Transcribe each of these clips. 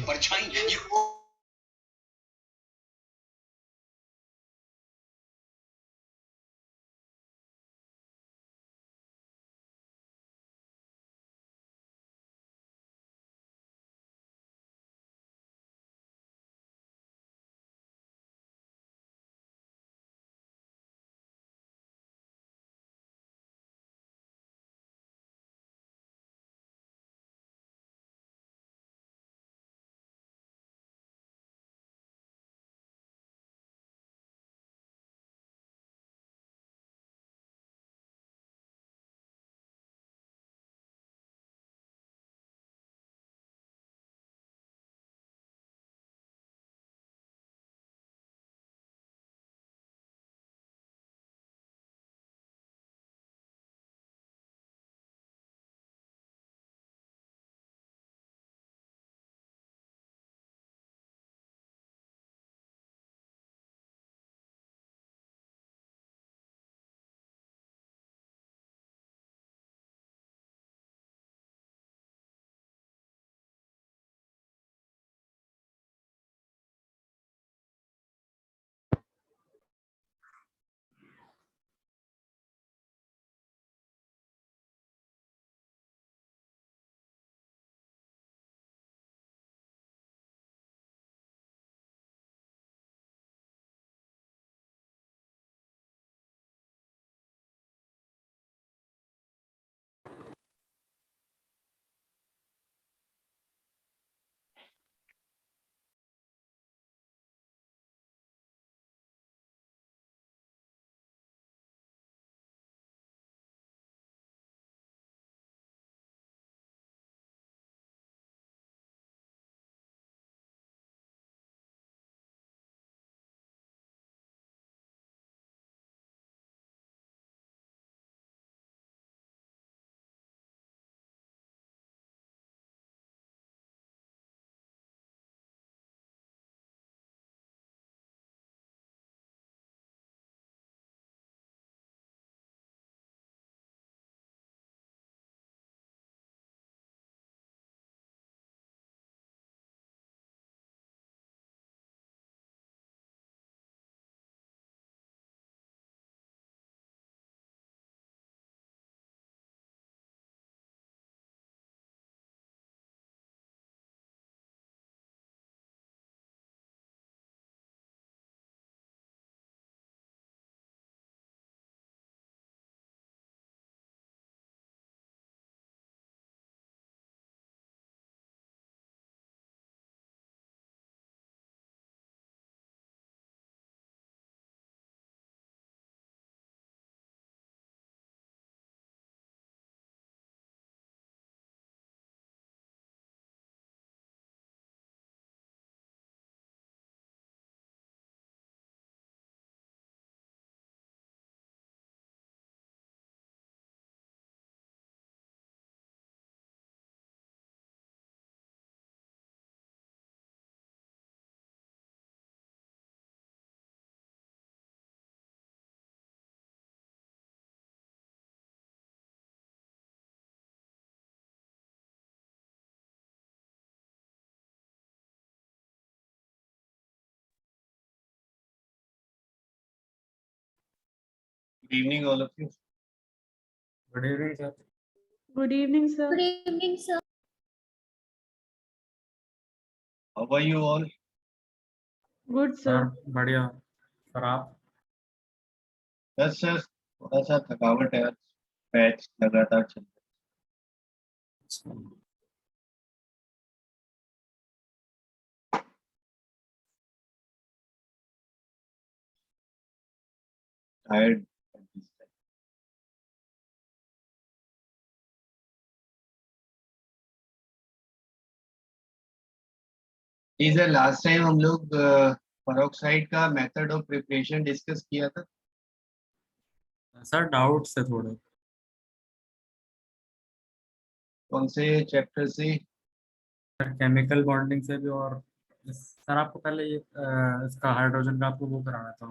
परछाई ये Good evening, all of you. Good evening, sir. Good evening, sir. Good evening, sir. How are you all? Good, sir sir. बढ़िया sir आप बस sir थोड़ा सा थकावट है, बैच लगातार चल रहा है। Tired at this time. जी सर, लास्ट टाइम हम लोग पेरोक्साइड का मेथड ऑफ प्रिपरेशन डिस्कस किया था। सर डाउट से थोड़े कौन से चैप्टर से? केमिकल बॉन्डिंग से भी और सर आपको पहले ये इसका हाइड्रोजन का आपको वो कराना था।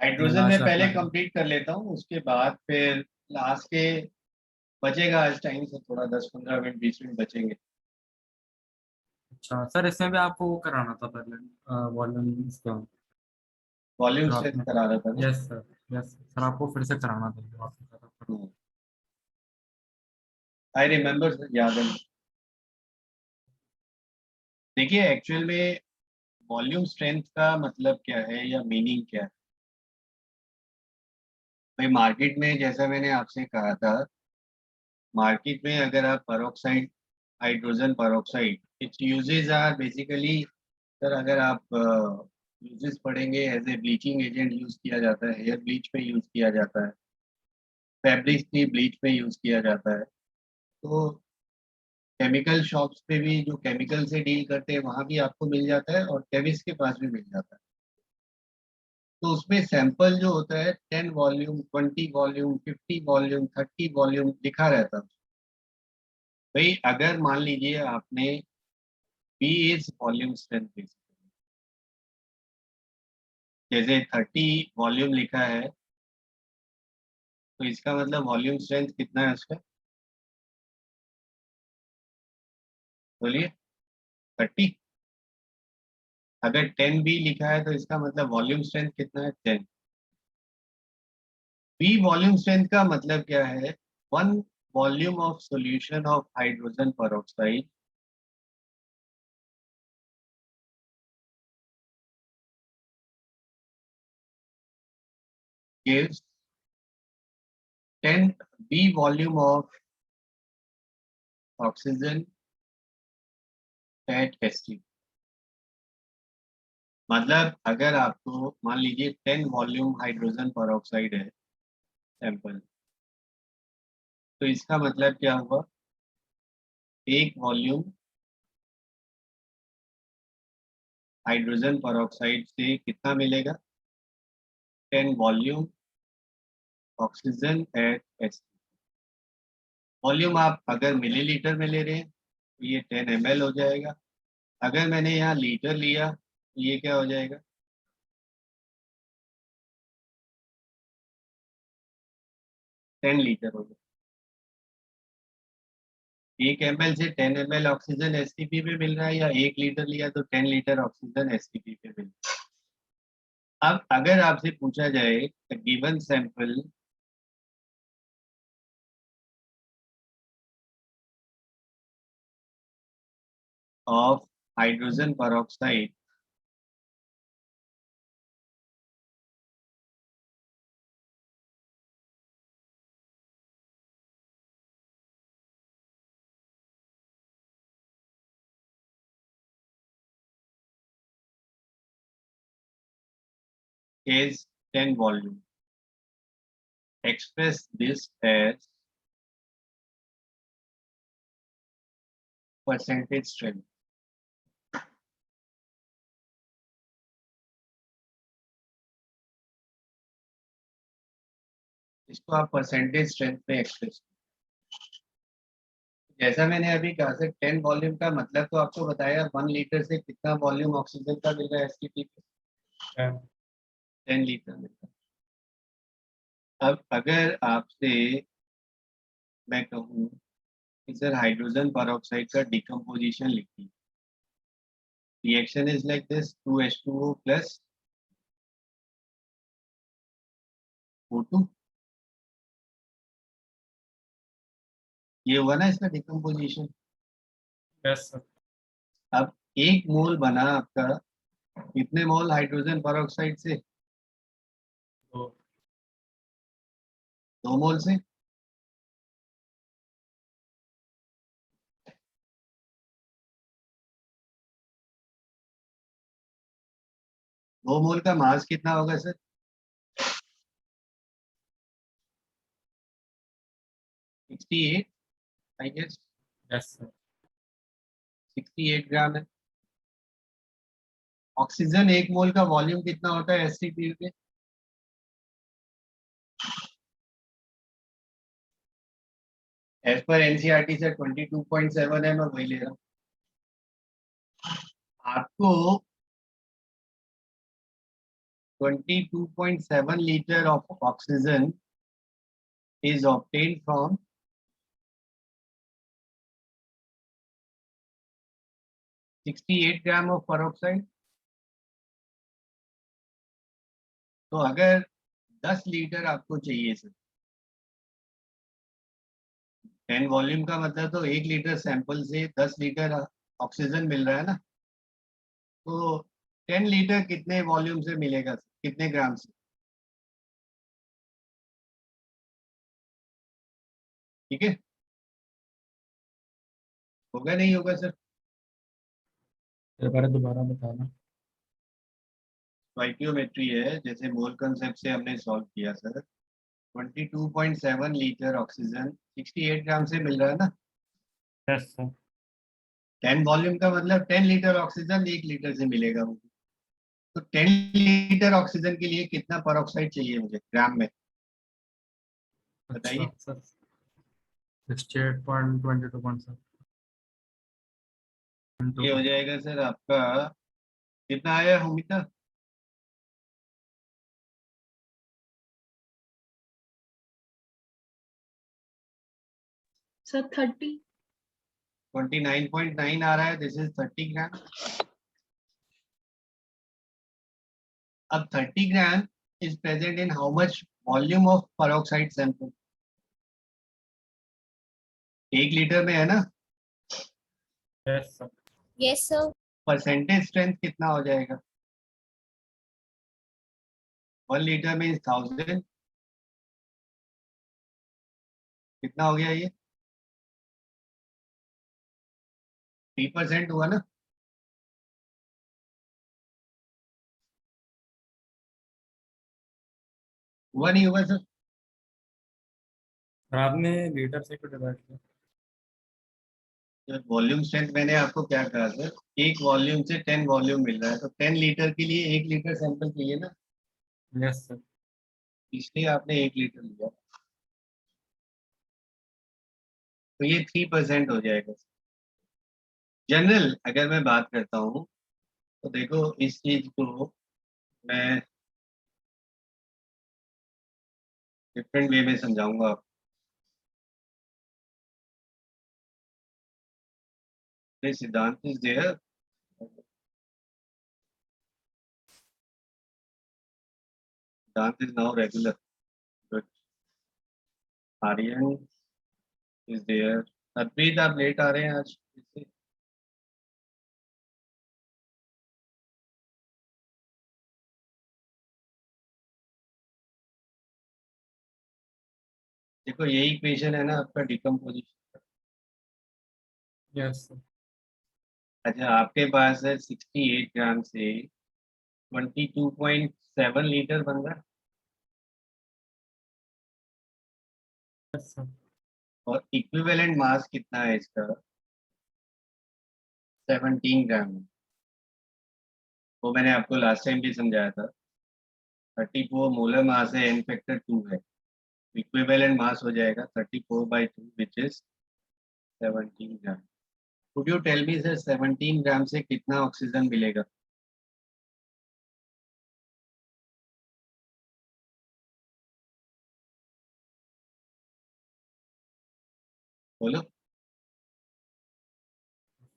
हाइड्रोजन में पहले कंप्लीट कर लेता हूँ, उसके बाद फिर लास्ट के बचेगा आज टाइम से थोड़ा 10-15 मिनट 20 मिनट बचेंगे। अच्छा सर, इसमें भी आपको वो कराना था पहले वॉल्यूम इसका वॉल्यूम जो स्ट्रेंथ आपने। करा रहा था ना। यस सर, यस सर, आपको फिर से कराना था जो आपने करा था। आई रिमेम्बर, याद है। देखिए एक्चुअल में वॉल्यूम स्ट्रेंथ का मतलब क्या है या मीनिंग क्या है। भाई मार्केट में जैसा मैंने आपसे कहा था, मार्केट में अगर आप peroxide, hydrogen peroxide, it's usages are basically, sir अगर आप यूजेस पढ़ेंगे, as a bleaching agent use किया जाता है, हेयर ब्लीच में यूज किया जाता है, फैब्रिक की ब्लीच में यूज किया जाता है। तो केमिकल शॉप्स पे भी जो केमिकल से डील करते हैं वहाँ भी आपको मिल जाता है, और केमिस्ट के पास भी मिल जाता है। तो उसमें सैंपल जो होता है 10 वॉल्यूम, 20 वॉल्यूम, 50 वॉल्यूम, 30 वॉल्यूम लिखा रहता है। भाई अगर मान लीजिए आपने बी इज वॉल्यूम स्ट्रेंथ, जैसे 30 वॉल्यूम लिखा है, तो इसका मतलब वॉल्यूम स्ट्रेंथ कितना है उसका, बोलिए 30। अगर 10 बी लिखा है तो इसका मतलब वॉल्यूम स्ट्रेंथ कितना है, 10। बी वॉल्यूम स्ट्रेंथ का मतलब क्या है, 1 volume of solution of hydrogen peroxide gives 10 B volume of oxygen at ST। मतलब अगर आपको मान लीजिए 10 वॉल्यूम हाइड्रोजन पेरोक्साइड है सैंपल, तो इसका मतलब क्या हुआ, एक वॉल्यूम हाइड्रोजन पेरोक्साइड से कितना मिलेगा, 10 volume oxygen at ST। Volume आप अगर मिलीलीटर में ले रहे हैं तो ये 10 ml हो जाएगा। अगर मैंने यहाँ लीटर लिया तो ये क्या हो जाएगा, 10 लीटर हो जाएगा। 1 ml से 10 ml ऑक्सीजन STP पे मिल रहा है, या 1 लीटर लिया तो 10 लीटर ऑक्सीजन STP पे मिल रहा है। अब अगर आपसे पूछा जाए given sample of hydrogen peroxide is 10 volume, express this as percentage strength। इसको आप परसेंटेज स्ट्रेंथ में एक्सप्रेस, जैसा मैंने अभी कहा सर 10 वॉल्यूम का मतलब तो आपको बताया, 1 लीटर से कितना वॉल्यूम ऑक्सीजन का मिल रहा है STP पे, 10 लीटर मिलता है। अब अगर आपसे मैं कहूँ कि सर हाइड्रोजन पेरोक्साइड का डिकम्पोजिशन लिखिए, reaction is like this, 2H2O plus O2, ये हुआ ना इसका डिकम्पोजिशन। Yes sir. अब 1 मोल बना आपका कितने मोल हाइड्रोजन पेरोक्साइड से, तो 2 मोल से। दो मोल का मास कितना होगा sir, 68 I guess, yes sir. 68 gram है। ऑक्सीजन 1 मोल का वॉल्यूम कितना होता है STP पे, एज पर NCERT से 22.7 है, मैं वही ले रहा हूँ। आपको 22.7 litre of oxygen is obtained from 68 gram of peroxide। तो अगर 10 लीटर आपको चाहिए सर, 10 वॉल्यूम का मतलब तो 1 लीटर सैंपल से 10 लीटर ऑक्सीजन मिल रहा है ना। तो 10 लीटर कितने वॉल्यूम से मिलेगा, कितने ग्राम से? ठीक है, होगा नहीं होगा सर? एक बार दोबारा बताना। स्टोइकियोमेट्री है, जैसे मोल कंसेप्ट से हमने सॉल्व किया सर। 22.7 लीटर ऑक्सीजन 68 ग्राम से मिल रहा है ना। Yes sir. 10 वॉल्यूम का मतलब 10 लीटर ऑक्सीजन 1 लीटर से मिलेगा मुझे। तो 10 लीटर ऑक्सीजन के लिए कितना पेरोक्साइड चाहिए मुझे ग्राम में, अच्छा बताइए? सर, 68.22.7 ये हो जाएगा सर आपका, कितना आया हुमिता? Sir, 30. 29.9 आ रहा है, दिस इज 30 ग्राम। अब 30 gram is present in how much volume of peroxide sample? 1 litre में है ना। Yes sir. Yes, sir. Percentage strength कितना हो जाएगा? 1 लीटर में 1000, कितना हो गया ये? 3% हुआ ना। हुआ नहीं हुआ सर? और आपने लीटर से क्यों डिवाइड किया? वॉल्यूम स्ट्रेंथ मैंने आपको क्या कहा सर, एक वॉल्यूम से 10 वॉल्यूम मिल रहा है, तो 10 लीटर के लिए 1 लीटर सैंपल चाहिए ना, यस सर। इसलिए आपने 1 लीटर लिया। तो ये 3% हो जाएगा। जनरल अगर मैं बात करता हूँ तो देखो इस चीज को मैं डिफरेंट वे में समझाऊंगा आपको। Siddhant is there, Siddhant is now regular, but Aryan is there. Harpreet आप लेट आ रहे हैं आज इससे। देखो यही इक्वेशन है ना आपका डिकम्पोजिशन। Yes sir. अच्छा आपके पास है 68 ग्राम से 22.7 लीटर बन रहा है, यस सर। और इक्विवेलेंट मास कितना है इसका? 17 ग्राम। वो मैंने आपको लास्ट टाइम भी समझाया था। 34 मोलर मास है, एन फैक्टर 2 है, इक्विवेलेंट मास हो जाएगा 34/2 which is 17 gram. Could you tell me sir 17 gram से कितना ऑक्सीजन मिलेगा? बोलो।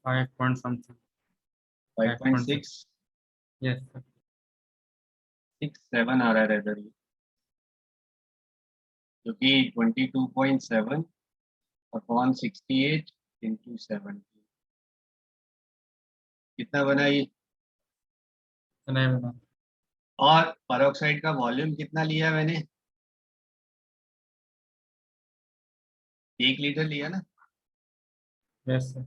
5 पॉइंट समथिंग। 5.6 yes sir. 67 आ रहा है रेडर, क्योंकि 22.7 अपॉन 68 इंटू 70 कितना बना ये? नहीं बना। और पेरोक्साइड का वॉल्यूम कितना लिया मैंने? 1 लीटर लिया ना। Yes sir.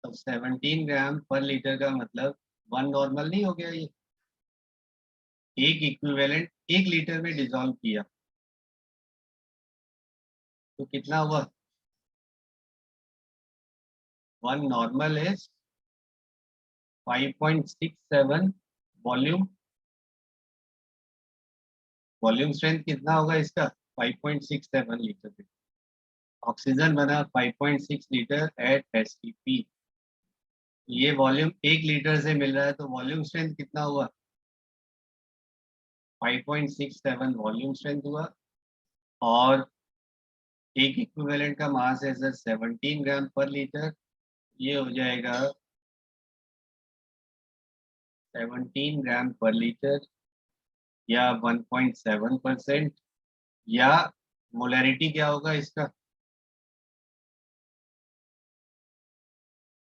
तो 17 ग्राम पर लीटर का मतलब 1 नॉर्मल नहीं हो गया ये? एक इक्विवेलेंट 1 लीटर में डिसॉल्व किया तो कितना हुआ? 1 normal is 5.67 volume. Volume strength कितना होगा इसका? 5.67 लीटर। ऑक्सीजन बना 5.6 लीटर एट एसटीपी। ये वॉल्यूम 1 लीटर से मिल रहा है, तो वॉल्यूम स्ट्रेंथ कितना हुआ? 5.67 वॉल्यूम स्ट्रेंथ हुआ। और एक इक्विवेलेंट का मास है सर 17 ग्राम पर लीटर, ये हो जाएगा 17 ग्राम पर लीटर या 1.7% या मोलैरिटी क्या होगा इसका?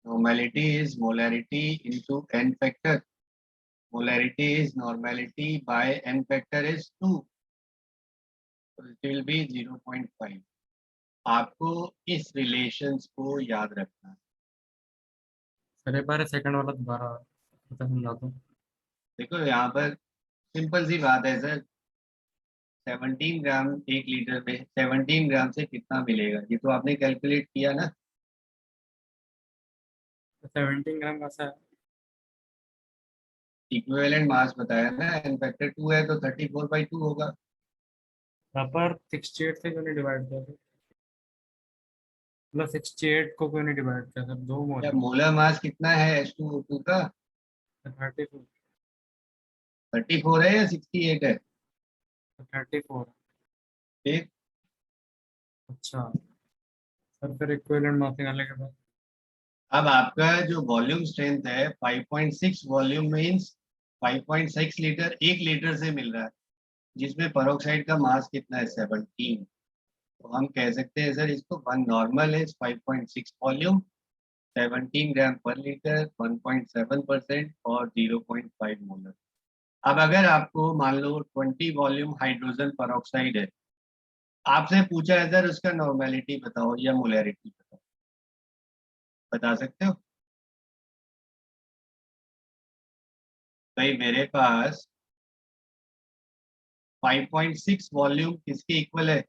Normality is molarity into n factor. Molarity is normality by n factor is 2. So it will be 0.5. आपको इस रिलेशंस को याद रखना है। सर एक बार सेकंड वाला दोबारा समझा दो। देखो यहाँ पर सिंपल सी बात है सर, 17 ग्राम एक लीटर में 17 ग्राम से कितना मिलेगा, ये तो आपने कैलकुलेट किया ना। 17 ग्राम का सा इक्विवेलेंट मास बताया ना, n फैक्टर 2 है तो 34/2 होगा। पर 68 से क्यों नहीं डिवाइड किया सर? मतलब 68 को क्यों नहीं डिवाइड किया सर? दो मोल क्या है। मोलर मास कितना है H2O2 का? 34 34 है या 68 है? 34। ठीक। अच्छा सर, फिर इक्विवेलेंट मास निकालने के बाद अब आपका जो वॉल्यूम स्ट्रेंथ है 5.6 वॉल्यूम मीन्स 5.6 लीटर एक लीटर से मिल रहा है, जिसमें पेरोक्साइड का मास कितना है 17। तो हम कह सकते हैं सर इसको वन नॉर्मल है 5.6 वॉल्यूम 17 ग्राम पर लीटर 1.7% और 0.5 मोलर। अब अगर आपको मान लो 20 वॉल्यूम हाइड्रोजन पेरोक्साइड है, आपसे पूछा है सर उसका नॉर्मेलिटी बताओ या मोलैरिटी बताओ, बता सकते हो? भाई मेरे पास 5.6 वॉल्यूम किसके इक्वल है?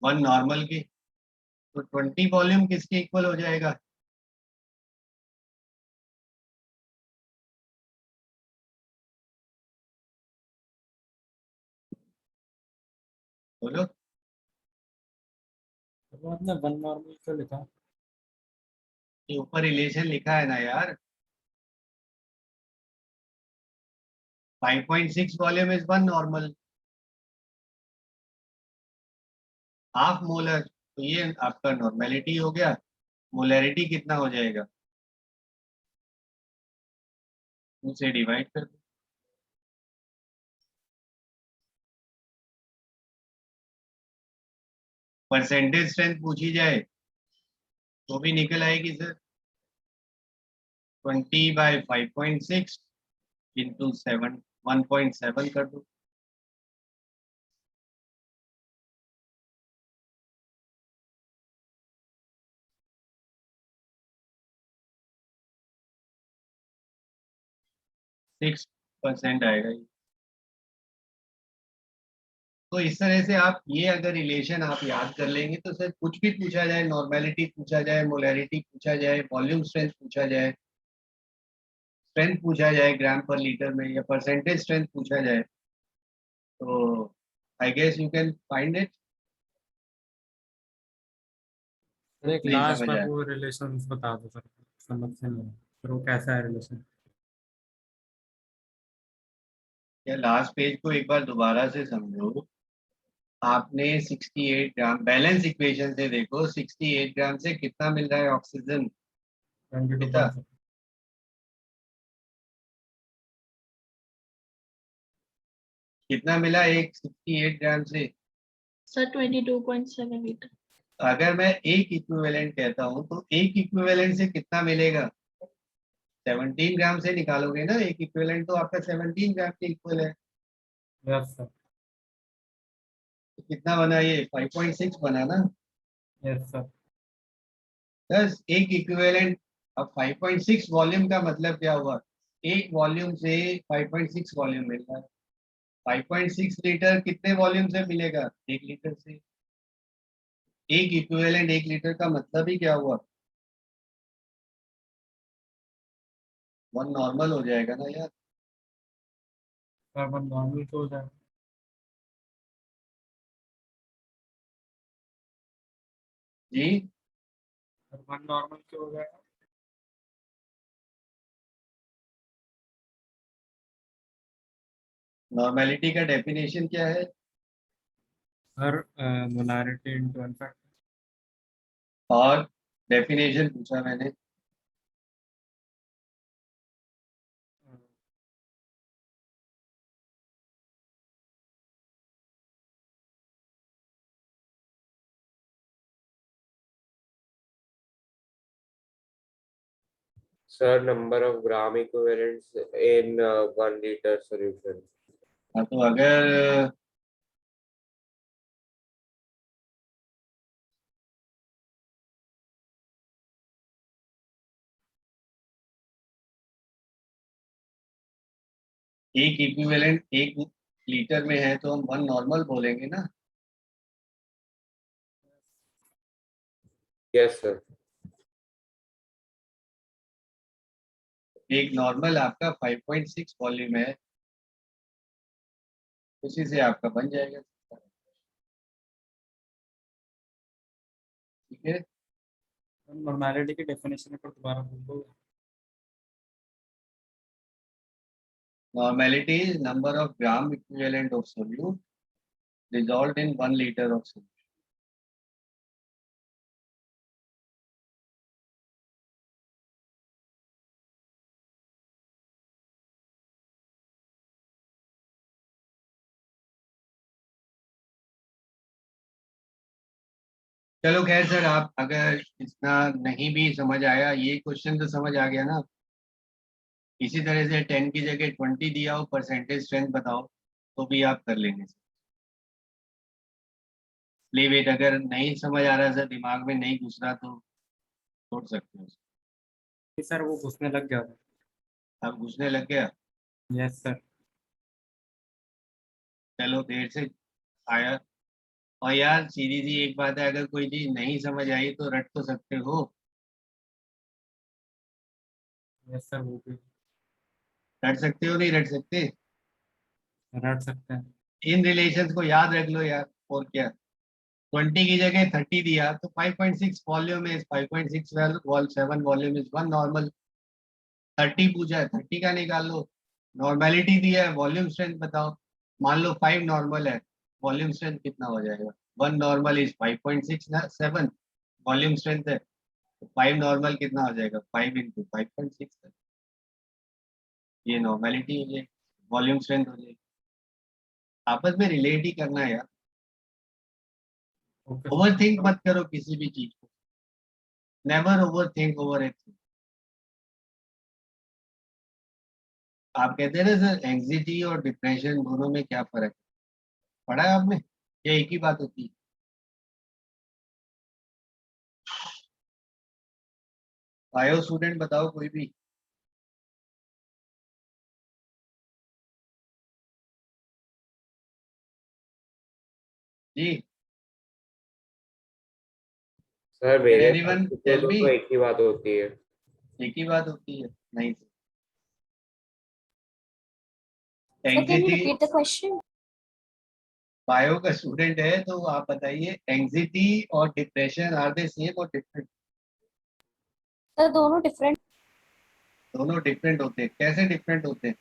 वन नॉर्मल की। तो 20 वॉल्यूम किसके इक्वल हो जाएगा? बोलो। तो आपने 1 नॉर्मल क्यों लिखा? ये ऊपर रिलेशन लिखा है ना यार, 5.6 volume is one normal half molar, तो ये आपका नॉर्मेलिटी हो गया। मोलैरिटी कितना हो जाएगा? उसे डिवाइड कर दो। परसेंटेज स्ट्रेंथ पूछी जाए तो भी निकल आएगी सर, 20/5.6 इंटू 1.7 कर दो। सिक्स परसेंट आएगा ये। तो इस तरह से आप ये अगर रिलेशन आप याद कर लेंगे तो सर कुछ भी पूछा जाए, नॉर्मेलिटी पूछा जाए, मोलैरिटी पूछा जाए, वॉल्यूम स्ट्रेंथ पूछा जाए, स्ट्रेंथ पूछा जाए ग्राम पर लीटर में या परसेंटेज स्ट्रेंथ पूछा जाए, तो I guess you can find it. Sir एक नहीं लास्ट समझ बार आया वो रिलेशन बता दो सर, समझ से नहीं आया। फिर वो कैसा है रिलेशन? क्या? लास्ट पेज को एक बार दोबारा से समझो। आपने 68 ग्राम बैलेंस इक्वेशन से देखो, 68 ग्राम से कितना मिल रहा है ऑक्सीजन? 22 कितना कितना मिला एक 68 ग्राम से? Sir, 22.7 liter. अगर मैं एक इक्विवेलेंट कहता हूँ तो एक इक्विवेलेंट से कितना मिलेगा? 17 ग्राम से निकालोगे ना, एक इक्विवेलेंट तो आपका 17 ग्राम के इक्वल है। Yes sir. तो कितना बना ये? 5.6 बना ना। Yes sir. बस एक इक्विवेलेंट। अब 5.6 वॉल्यूम का मतलब क्या हुआ? एक वॉल्यूम से 5.6 वॉल्यूम मिल रहा है। 5.6 लीटर कितने वॉल्यूम से मिलेगा? एक लीटर से। एक इक्विवेलेंट एक लीटर का मतलब ही क्या हुआ? वन नॉर्मल हो जाएगा ना यार। कार्बन नॉर्मल तो हो जाए। जी कार्बन नॉर्मल क्यों हो जाएगा? नॉर्मेलिटी का डेफिनेशन क्या है? Sir molarity into alpha. और डेफिनेशन पूछा मैंने। Sir, number of gram equivalents in 1 liter solution. हाँ, तो अगर एक इक्विवेलेंट 1 लीटर में है तो हम 1 नॉर्मल बोलेंगे ना। Yes, sir. एक नॉर्मल आपका 5.6 वॉल्यूम है, उसी से आपका बन जाएगा। ठीक है, नॉर्मैलिटी की डेफिनेशन पर दोबारा बोल दो। Normality is number of gram equivalent of solute dissolved in 1 liter of solution. चलो खैर सर, आप अगर इतना नहीं भी समझ आया, ये क्वेश्चन तो समझ आ गया ना। इसी तरह से 10 की जगह 20 दिया हो, परसेंटेज स्ट्रेंथ बताओ, तो भी आप कर लेंगे। लीव इट, अगर नहीं समझ आ रहा सर, दिमाग में नहीं घुस रहा तो छोड़ सकते हो। सर वो घुसने लग गया था। अब घुसने लग गया। Yes sir. चलो देर से आया। और यार सीधी सी एक बात है, अगर कोई चीज नहीं समझ आई तो रट तो सकते हो। यस सर, वो भी रट सकते हो, नहीं रट सकते? रट सकते हैं। इन रिलेशंस को याद रख लो यार, और क्या। 20 की जगह 30 दिया तो 5.6 volume is 5.6 wall 7 volume is 1 normal. 30 पूछा है, 30 का निकाल लो। नॉर्मेलिटी दिया है, वॉल्यूम स्ट्रेंथ बताओ। मान लो 5 नॉर्मल है, वॉल्यूम स्ट्रेंथ कितना हो जाएगा? 1 नॉर्मल इज 5.6 ना 7 वॉल्यूम स्ट्रेंथ है, तो 5 नॉर्मल कितना हो जाएगा? 5 इंटू 5.6 है। ये नॉर्मेलिटी हो जाएगी, वॉल्यूम स्ट्रेंथ हो जाएगी। आपस में रिलेट ही करना है यार। ओके ओवर थिंक मत करो किसी भी चीज को। Never over think over at. आप कहते हैं ना सर, एंग्जाइटी और डिप्रेशन दोनों में क्या फर्क है? पढ़ा है आपने? क्या एक ही बात होती है? बायो स्टूडेंट बताओ कोई भी। जी, सर मेरे एनीवन हिसाब से टेल मी। दोनों एक ही बात होती है। एक ही बात होती है? नहीं, Sir, can you anxiety. repeat the question? Bio का स्टूडेंट है तो आप बताइए, एंग्जाइटी और डिप्रेशन आर दे सेम और डिफरेंट? Sir, दोनों different. दोनों डिफरेंट होते हैं। कैसे डिफरेंट होते हैं?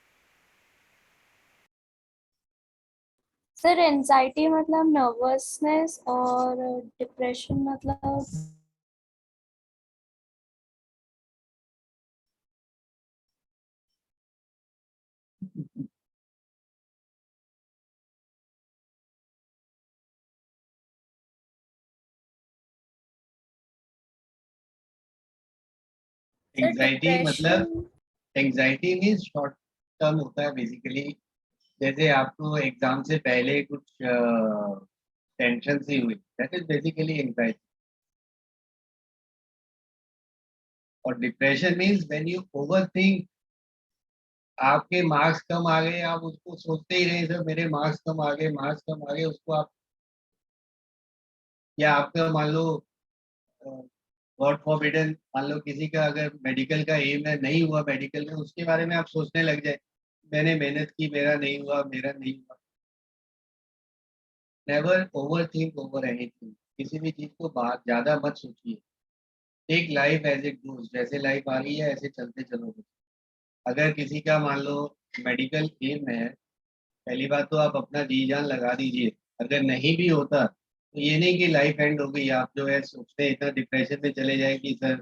Sir, anxiety मतलब nervousness और depression मतलब sir एंग्जाइटी मतलब, depression. Anxiety means short term होता है बेसिकली। जैसे आपको एग्जाम से पहले कुछ टेंशन सी हुई, दैट इज बेसिकली एंग्जाइटी। और depression means when you over think. आपके मार्क्स कम आ गए, आप उसको सोचते ही रहे सर, मेरे मार्क्स कम आ गए, मार्क्स कम आ गए, उसको आप, या आपका मान लो गॉड फॉरबिडन, मान लो किसी का अगर मेडिकल का एम है, नहीं हुआ मेडिकल में, उसके बारे में आप सोचने लग जाए, मैंने मेहनत की, मेरा नहीं हुआ, मेरा नहीं हुआ। Never over think over anything. किसी भी चीज को बात ज्यादा मत सोचिए। Take life as it goes, जैसे लाइफ आ रही है ऐसे चलते चलोगे। अगर किसी का मान लो मेडिकल एम है, पहली बात तो आप अपना जी जान लगा दीजिए। अगर नहीं भी होता तो ये नहीं कि लाइफ एंड हो गई, आप जो है सोचते हैं इतना डिप्रेशन में चले जाए कि सर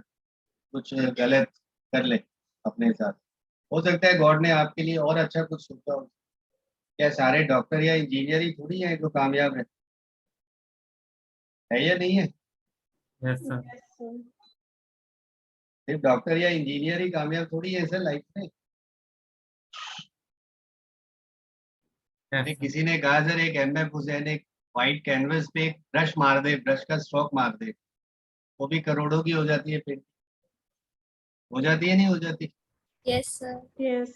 कुछ गलत कर ले अपने साथ। हो सकता है गॉड ने आपके लिए और अच्छा कुछ सोचा हो। क्या सारे डॉक्टर या इंजीनियर ही थोड़ी हैं जो कामयाब है या नहीं है? Yes sir. Yes, sir. सिर्फ डॉक्टर या इंजीनियर ही कामयाब थोड़ी है सर लाइफ में। yes, किसी ने कहा सर एक एमएफ हुसैन एक व्हाइट कैनवस पे एक ब्रश मार दे, ब्रश का स्ट्रोक मार दे, वो भी करोड़ों की हो जाती है पेंटिंग। हो जाती है नहीं हो जाती? yes sir. Yes.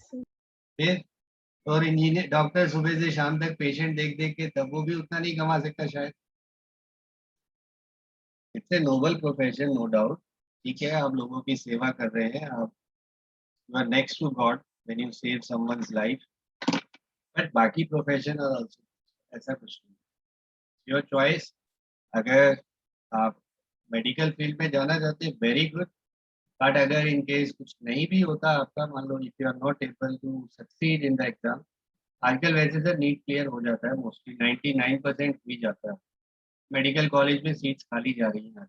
फिर और इंजीनियर डॉक्टर सुबह से शाम तक पेशेंट देख देख के तब वो भी उतना नहीं कमा सकता शायद। It's a noble profession no doubt. ठीक है, आप लोगों की सेवा कर रहे हैं, आप you are next to God when you save someone's life. But बाकी प्रोफेशन और आल्सो ऐसा कुछ नहीं, योर चॉइस। अगर आप मेडिकल फील्ड में जाना चाहते हैं वेरी गुड, बट अगर इन केस कुछ नहीं भी होता आपका, मान लो if you are not able to succeed in the exam, आजकल वैसे सर नीट क्लियर हो जाता है मोस्टली 99% भी जाता है। मेडिकल कॉलेज में सीट्स खाली जा रही हैं।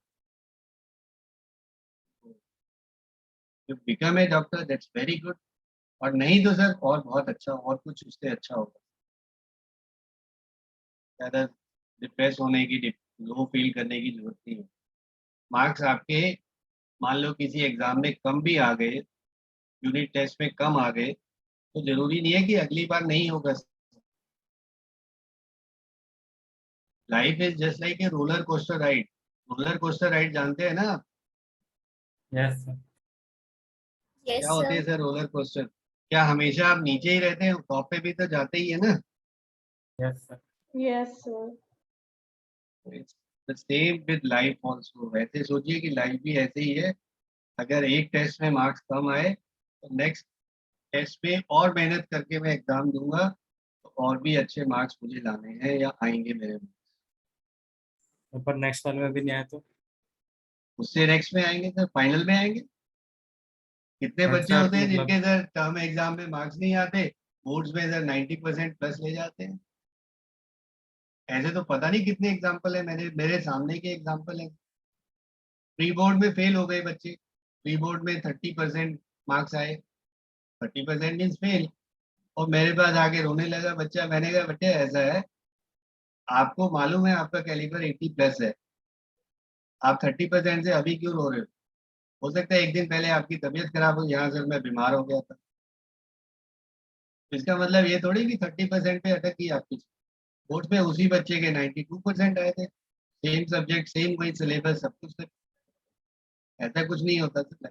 You become a doctor that's very good, और नहीं तो सर और बहुत अच्छा, और कुछ उससे अच्छा होगा। ज़्यादा डिप्रेस होने की, लो फील करने की जरूरत नहीं है। मार्क्स आपके मान लो किसी एग्जाम में कम भी आ गए, यूनिट टेस्ट में कम आ गए, तो जरूरी नहीं है कि अगली बार नहीं होगा। Life is just like a roller coaster ride. Roller coaster ride जानते हैं ना आप? yes sir. Yes क्या होते sir. हैं सर रोलर कोस्टर? क्या हमेशा आप नीचे ही रहते हैं? टॉप पे भी तो जाते ही है ना। yes sir. Yes, sir. Same with life also. वैसे सोचिए कि लाइफ भी ऐसे ही है। अगर एक टेस्ट में मार्क्स कम आए तो नेक्स्ट टेस्ट में और मेहनत करके मैं एग्जाम दूंगा, तो और भी अच्छे मार्क्स मुझे लाने हैं या आएंगे मेरे में। पर नेक्स्ट वाले में भी नहीं आया तो उससे नेक्स्ट में आएंगे सर, फाइनल में आएंगे। कितने but बच्चे sir होते हैं मतलब जिनके सर टर्म एग्जाम में मार्क्स नहीं आते, बोर्ड्स में सर 90% प्लस ले जाते हैं। ऐसे तो पता नहीं कितने एग्जाम्पल है, मेरे सामने के एग्जाम्पल है। प्री बोर्ड में फेल हो गए बच्चे, प्री बोर्ड में 30% मार्क्स आए, 30% मीन्स फेल, और मेरे पास आके रोने लगा बच्चा। मैंने कहा बेटे ऐसा है, आपको मालूम है आपका कैलिबर 80 प्लस है, आप 30% से अभी क्यों रो रहे हो सकता है एक दिन पहले आपकी तबीयत खराब हो, यहाँ सर मैं बीमार हो गया था। इसका मतलब ये थोड़ी कि 30% पे अटक गई आपकी। बोर्ड में उसी बच्चे के 92% आए थे, सेम सब्जेक्ट सेम वही सिलेबस सब कुछ था। ऐसा कुछ नहीं होता सर।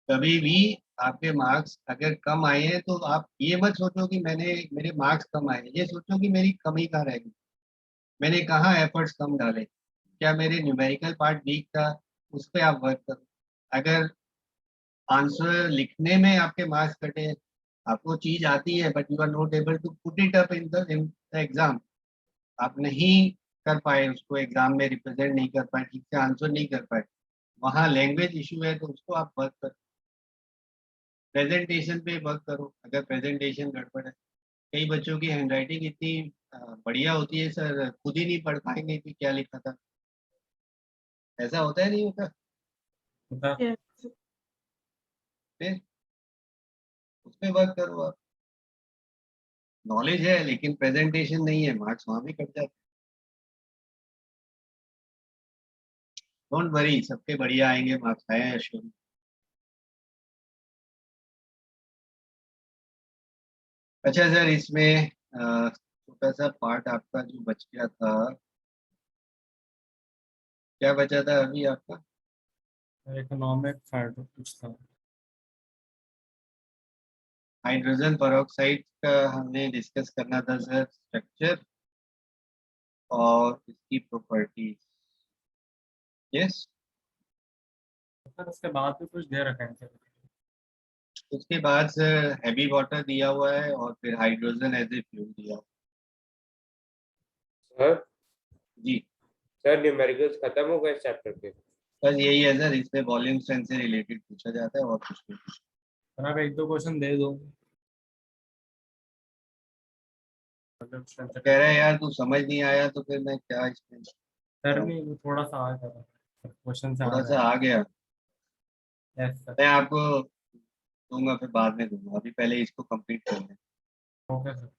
कभी भी आपके मार्क्स अगर कम आए हैं तो आप ये मत सोचो कि मेरे मार्क्स कम आए, ये सोचो कि मेरी कमी कहाँ रह गई, मैंने कहाँ एफर्ट्स कम डाले, क्या मेरे न्यूमेरिकल पार्ट वीक था, उस पर आप वर्क करो। अगर आंसर लिखने में आपके मार्क्स कटे, आपको चीज आती है but you are not able to put it up in the exam, आप नहीं कर पाए उसको एग्जाम में रिप्रेजेंट नहीं कर पाए, ठीक से आंसर नहीं कर पाए, वहाँ लैंग्वेज इशू है तो उसको आप वर्क करो। प्रेजेंटेशन पे वर्क करो। अगर प्रेजेंटेशन गड़बड़ है, कई बच्चों की हैंडराइटिंग इतनी बढ़िया होती है सर, खुद ही नहीं पढ़ पाएंगे कि क्या लिखा था। ऐसा होता है नहीं होता? बता Yes. फिर उस पे वर्क करो आप। नॉलेज है लेकिन प्रेजेंटेशन नहीं है, मार्क्स वहां भी कट जाते। डोंट वरी, सबके बढ़िया आएंगे मार्क्स, आए हैं शुरू। अच्छा सर, इसमें छोटा सा पार्ट आपका जो बच गया था, क्या बचा था अभी आपका? इकोनॉमिक फैक्टर कुछ था हाइड्रोजन पेरोक्साइड का हमने डिस्कस करना था सर, स्ट्रक्चर और इसकी प्रॉपर्टीज। यस, सर उसके बाद भी कुछ दे रखा है सर उसके बाद सर हैवी वाटर दिया हुआ है और फिर हाइड्रोजन एज ए फ्यूल दिया हुआ सर है। जी सर न्यूमेरिकल्स खत्म हो गए चैप्टर के? बस यही है सर, इसमें वॉल्यूम स्ट्रेंथ से रिलेटेड पूछा जाता है और कुछ नहीं। सर आप एक दो क्वेश्चन दे दो मतलब strength कह रहे हैं यार तू समझ नहीं आया तो फिर मैं क्या इसमें सर बताऊं? नहीं वो थोड़ा सा आ गया क्वेश्चन से आ थोड़ा सा गया आ गया। यस सर मैं आपको दूंगा, फिर बाद में दूंगा, अभी पहले इसको कंप्लीट कर लें। ओके सर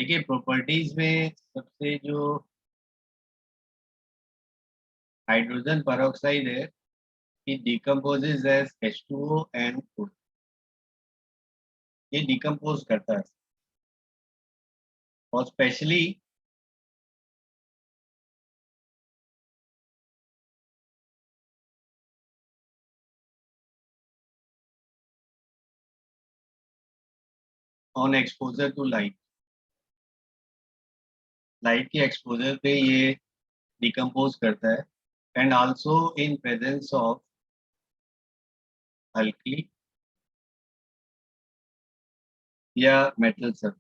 देखिए प्रॉपर्टीज में सबसे जो हाइड्रोजन पेरोक्साइड है, it decomposes as H2O and O. ये डिकम्पोज करता है और specially on exposure to light, light के एक्सपोजर पे ये डिकम्पोज करता है and also in presence of alkali या metal surface.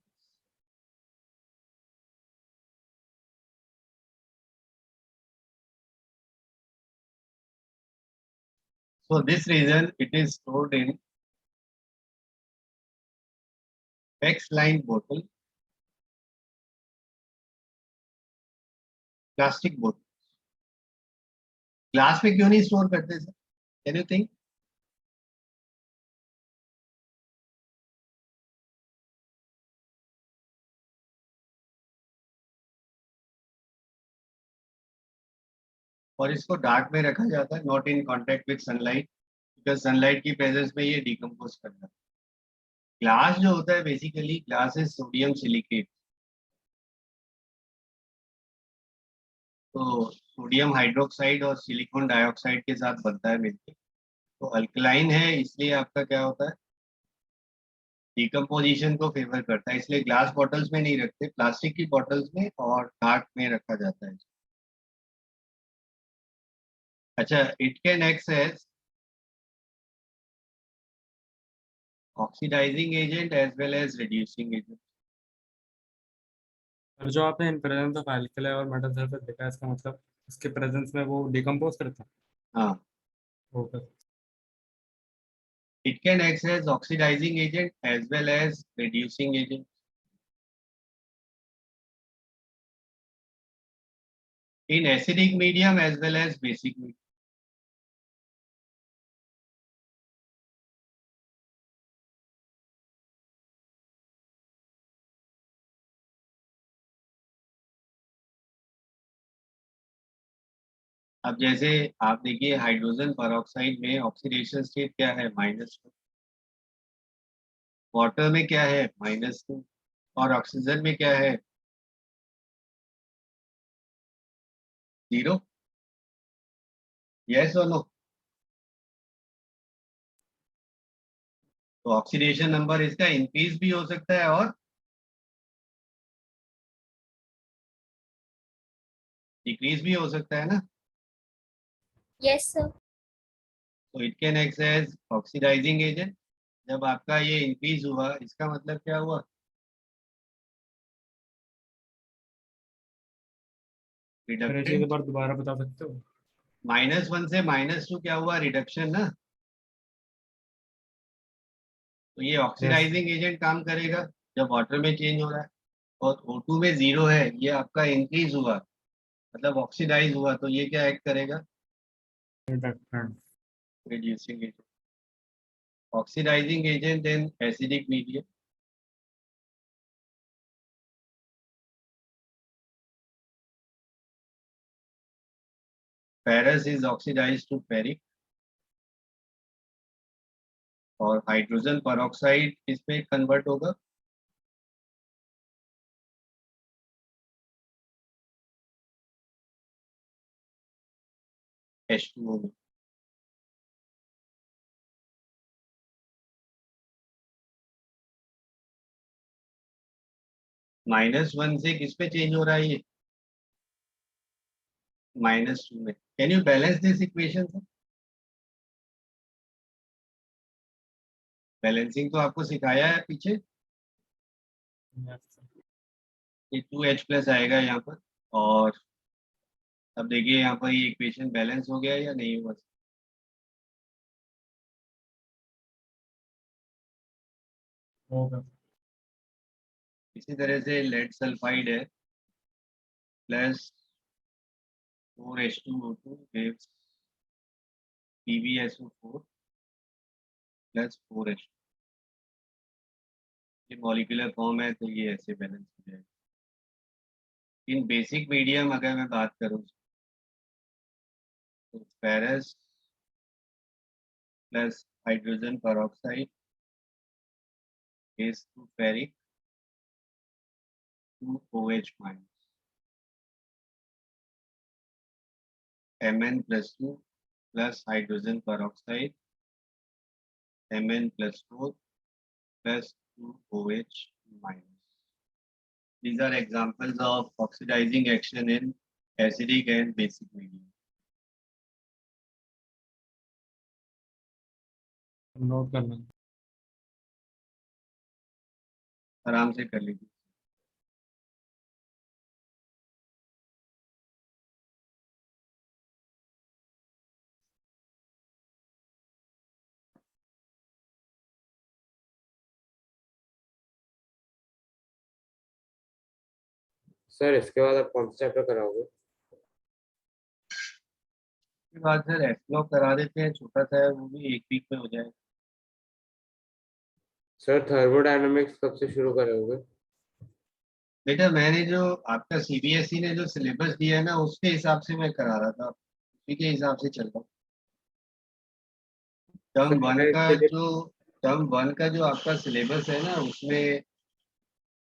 So this reason it is stored in PEX line bottle, plastic बोतल. ग्लास में क्यों नहीं स्टोर करते सर? Can you think? और इसको डार्क में रखा जाता है, not in contact with sunlight, because sunlight की प्रेजेंस में ये डिकम्पोज करता है. ग्लास जो होता है basically glass is sodium silicate, तो सोडियम हाइड्रोक्साइड और सिलिकॉन डाइऑक्साइड के साथ बनता है मिलकर, तो अल्कलाइन है, इसलिए आपका क्या होता है, डिकम्पोजिशन को फेवर करता है, इसलिए ग्लास बॉटल्स में नहीं रखते, प्लास्टिक की बॉटल्स में और डार्क में रखा जाता है. अच्छा, it can act as oxidising agent as well as reducing agent. और जो आपने इन प्रेजेंस ऑफ अल्कली और मेटल सल्फर देखा है, इसका मतलब इसके प्रेजेंस में वो डिकम्पोज करता है. हाँ, okay. it can act as oxidizing agent as well as reducing agent. In acidic medium as well as basic medium. अब जैसे आप देखिए हाइड्रोजन पेरोक्साइड में ऑक्सीडेशन स्टेट क्या है, -2. वाटर में क्या है, -2. और ऑक्सीजन में क्या है, 0. यस और नो? तो ऑक्सीडेशन नंबर इसका इंक्रीज भी हो सकता है और डिक्रीज भी हो सकता है ना. Yes, sir. तो it can act as oxidising agent. जब आपका ये इंक्रीज हुआ, इसका मतलब क्या हुआ, फिर ये चीज़ एक बार दोबारा बता सकते हो? -1 से -2 क्या हुआ, रिडक्शन ना. तो ये ऑक्सीडाइजिंग एजेंट काम करेगा जब वाटर में चेंज हो रहा है, और O2 में 0 है, ये आपका इंक्रीज हुआ मतलब ऑक्सीडाइज हुआ, तो ये क्या एक्ट करेगा, reductant. Reducing agent. Oxidising agent in acidic medium. Ferrous is oxidised to ferric, और हाइड्रोजन पेरोक्साइड इसमें कन्वर्ट होगा H2O में. -1 से किस पे चेंज हो रहा है ये, -2 में. Can you balance this equation sir? Balancing तो आपको सिखाया है पीछे. ये 2H+ आएगा यहाँ पर, और अब देखिए यहाँ पर ये इक्वेशन बैलेंस हो गया या नहीं हुआ. होगा. इसी तरह से लेड सल्फाइड है, plus 4H2O2 gives PbSO4 plus 4H. ये मॉलिक्यूलर फॉर्म है, तो ये ऐसे बैलेंस हो जाएगा. इन बेसिक मीडियम अगर मैं बात करूं तो ferrous plus hydrogen peroxide is to ferric to OH minus Mn plus 2 plus hydrogen peroxide Mn plus 4 plus 2 OH minus. These are examples of oxidizing action in acidic and basic medium. Note करना। आराम से कर लीजिए। Sir इसके बाद आप कौन सा चैप्टर कराओगे? उसके बाद सर एफ्लो करा देते हैं, छोटा सा है, वो भी 1 वीक में हो जाएगा। सर थर्मोडायनामिक्स कब से शुरू करोगे? बेटा मैंने जो आपका सीबीएसई ने जो सिलेबस दिया है ना, उसके हिसाब से मैं करा रहा था, उसी के हिसाब से चल रहा हूँ। सर टर्म वन का जो आपका सिलेबस है ना, उसमें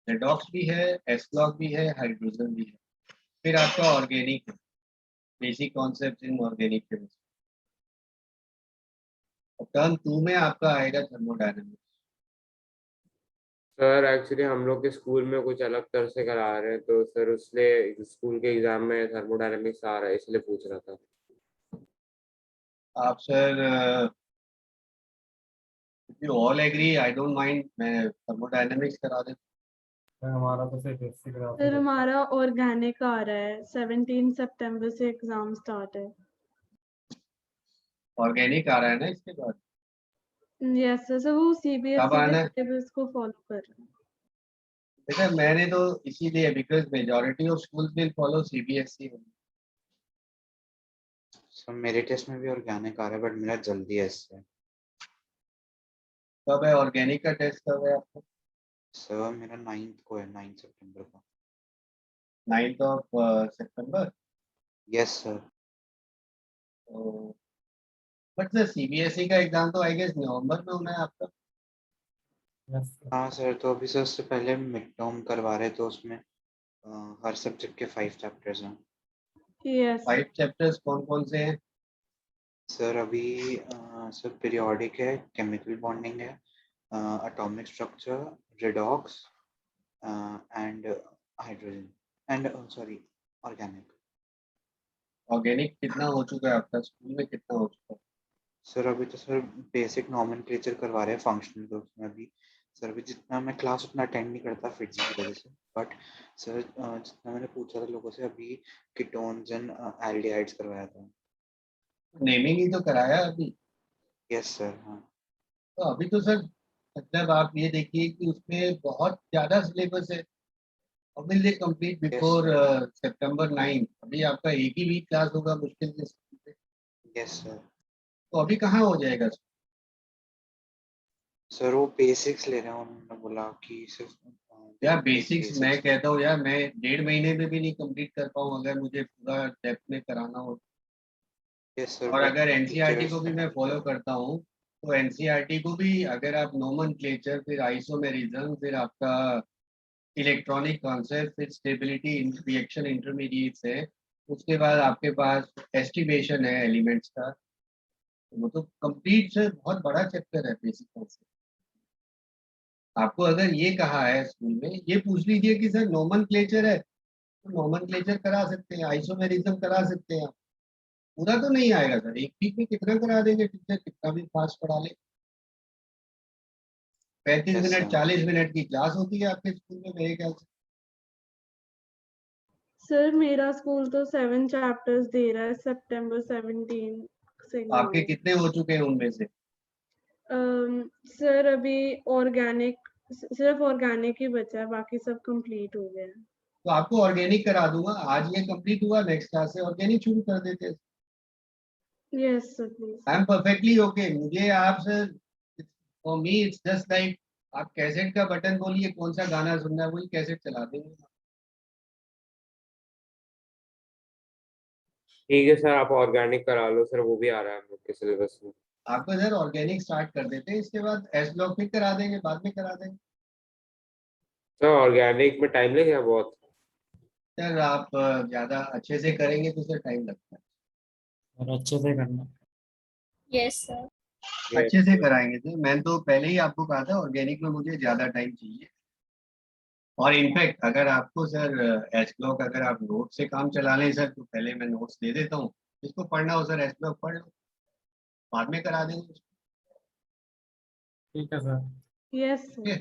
रेडॉक्स भी है, एसलॉग भी है, हाइड्रोजन भी है, फिर आपका ऑर्गेनिक है, basic concept in organic chemistry. और टर्म 2 में आपका आएगा थर्मोडायनामिक्स। सर एक्चुअली हम लोग के स्कूल में कुछ अलग तरह से करा रहे हैं, तो सर उसने स्कूल के एग्जाम में थर्मोडायनामिक्स आ रहा है, इसलिए पूछ रहा था। आप sir all agree, I don't mind, मैं थर्मोडायनामिक्स करा देता। हमारा तो सिर्फ बेसिक फिर हमारा ऑर्गेनिक आ रहा है, 17 सितंबर से एग्जाम स्टार्ट है। ऑर्गेनिक आ रहा है ना इसके बाद? यस सर, वो कब सीबीएसई आना के है? सिलेबस को फॉलो कर रहे हैं। देखा मैंने तो इसीलिए, because majority of schools will follow CBSE. Sir मेरे टेस्ट में भी ऑर्गेनिक आ रहा है, बट मेरा जल्दी है इससे। कब है ऑर्गेनिक का टेस्ट, कब है आपका? सर मेरा 9th को है, 9 सितंबर को। 9th of September. Yes sir. But sir CBSE का एग्जाम तो आई गेस नवंबर में होना है आपका। हाँ सर, तो अभी सर उससे पहले मिड टर्म करवा रहे, तो उसमें हर सब्जेक्ट के 5 चैप्टर्स हैं। यस 5 चैप्टर्स कौन कौन से हैं? सर अभी सर पीरियोडिक है, केमिकल बॉन्डिंग है, atomic structure, redox and hydrogen and sorry organic. Organic कितना हो चुका है आपका, स्कूल में कितना हो चुका है? सर अभी तो सर बेसिक नॉमेनक्लेचर करवा रहे हैं फंक्शनल ग्रुप्स में अभी। सर अभी जितना मैं क्लास उतना अटेंड नहीं करता फिटजी की वजह से, बट सर जितना मैंने पूछा था लोगों से, अभी कीटोन्स एंड एल्डिहाइड्स करवाया था। नेमिंग ही तो कराया अभी। Yes sir. हाँ तो अभी तो सर मतलब आप ये देखिए कि उसमें बहुत ज्यादा सिलेबस है। और विल दे कंप्लीट बिफोर सितंबर 9? अभी आपका एक ही वीक क्लास होगा मुश्किल से। Yes sir. तो अभी कहाँ हो जाएगा? सर वो बेसिक्स ले रहे हैं, उन्होंने बोला कि सिर्फ यार बेसिक्स मैं कहता हूँ यार, मैं 1.5 महीने में भी नहीं कंप्लीट कर पाऊँ अगर मुझे पूरा डेप्थ में कराना हो। Yes sir. और बट अगर एनसीईआरटी को टीचर्स भी मैं फॉलो करता हूँ, तो एनसीईआरटी को भी अगर आप नोमेनक्लेचर, फिर आइसोमेरिज्म, फिर आपका इलेक्ट्रॉनिक कॉन्सेप्ट, फिर स्टेबिलिटी रिएक्शन इंटरमीडिएट्स है, उसके बाद आपके पास एस्टिमेशन है एलिमेंट्स का, तो वो तो कंप्लीट से बहुत बड़ा चैप्टर है बेसिक कॉन्सेप्ट। आपको अगर ये कहा है स्कूल में, ये पूछ लीजिए कि सर नोमेनक्लेचर है, तो नोमेनक्लेचर करा सकते हैं, आइसोमेरिज्म करा सकते हैं। पूरा तो नहीं आएगा सर, एक वीक में कितना करा देंगे टीचर, कितना भी फास्ट पढ़ा ले। 35 यस मिनट सर। 40 मिनट की क्लास होती है आपके स्कूल में मेरे ख्याल से। सर मेरा स्कूल तो 7 चैप्टर्स दे रहा है सितंबर 17 से। आपके कितने हो चुके हैं उनमें से? सर अभी ऑर्गेनिक, सिर्फ ऑर्गेनिक ही बचा है, बाकी सब कंप्लीट हो गया है। तो आपको ऑर्गेनिक करा दूंगा, आज ये कंप्लीट हुआ, नेक्स्ट क्लास से ऑर्गेनिक शुरू कर देते हैं। Yes sir please. I am perfectly okay. मुझे आपसे, for me it's just like, आप कैसेट का बटन बोलिए कौन सा गाना सुनना है, वही कैसेट चला देंगे। ठीक है सर, आप ऑर्गेनिक करा लो सर, वो भी आ रहा है हम लोग के सिलेबस में। आपको सर ऑर्गेनिक स्टार्ट कर देते हैं, इसके बाद एस ब्लॉक फिर करा देंगे, बाद में करा देंगे। सर ऑर्गेनिक में टाइम लगेगा बहुत। सर आप ज़्यादा अच्छे से करेंगे तो सर टाइम लगता है। और अच्छे से करना। Yes, sir. अच्छे से कराएंगे सर, मैंने तो पहले ही आपको कहा था ऑर्गेनिक में मुझे ज़्यादा टाइम चाहिए। और इनफैक्ट अगर आपको सर एस ब्लॉक अगर आप नोट से काम चला लें सर, तो पहले मैं नोट्स दे देता हूँ, जिसको पढ़ना हो सर एस ब्लॉक पढ़ लो, बाद में करा देंगे। ठीक है sir. Yes, sir.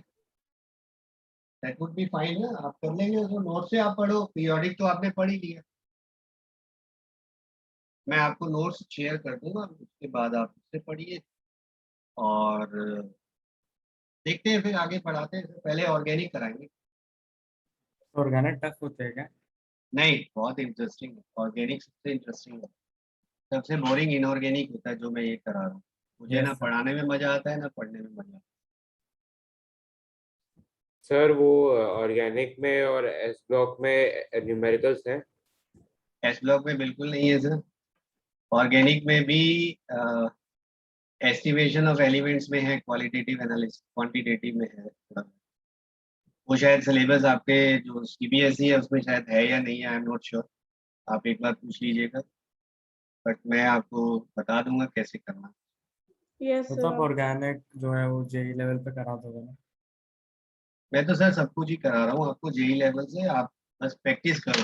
That would be fine ना, आप कर लेंगे उसको, नोट से आप पढ़ो, पीरियोडिक तो आपने पढ़ ही लिया। मैं आपको नोट्स शेयर कर दूंगा, उसके बाद आप उससे पढ़िए और देखते हैं फिर आगे पढ़ाते हैं। पहले ऑर्गेनिक कराएंगे। ऑर्गेनिक टफ होते हैं क्या? नहीं, बहुत इंटरेस्टिंग है ऑर्गेनिक, सबसे इंटरेस्टिंग है। सबसे बोरिंग इनऑर्गेनिक होता है जो मैं ये करा रहा हूँ। मुझे यस ना सर। पढ़ाने में मजा आता है ना पढ़ने में मजा आता सर वो ऑर्गेनिक में और एस ब्लॉक में न्यूमेरिकल्स हैं। है। एस ब्लॉक में बिल्कुल नहीं है सर। ऑर्गेनिक में भी एस्टिमेशन ऑफ एलिमेंट्स में है, क्वालिटेटिव एनालिसिस क्वांटिटेटिव में है थोड़ा। वो शायद सिलेबस आपके जो सीबीएसई है उसमें शायद है या नहीं है, आई एम नॉट श्योर। आप एक बार पूछ लीजिएगा, बट मैं आपको बता दूंगा कैसे करना। Yes, वो तो आप sir. ऑर्गेनिक जो है वो जेई लेवल पे करा दोगे ना? मैं तो सर सब कुछ ही करा रहा हूँ आपको जेई लेवल से, आप बस प्रैक्टिस करो।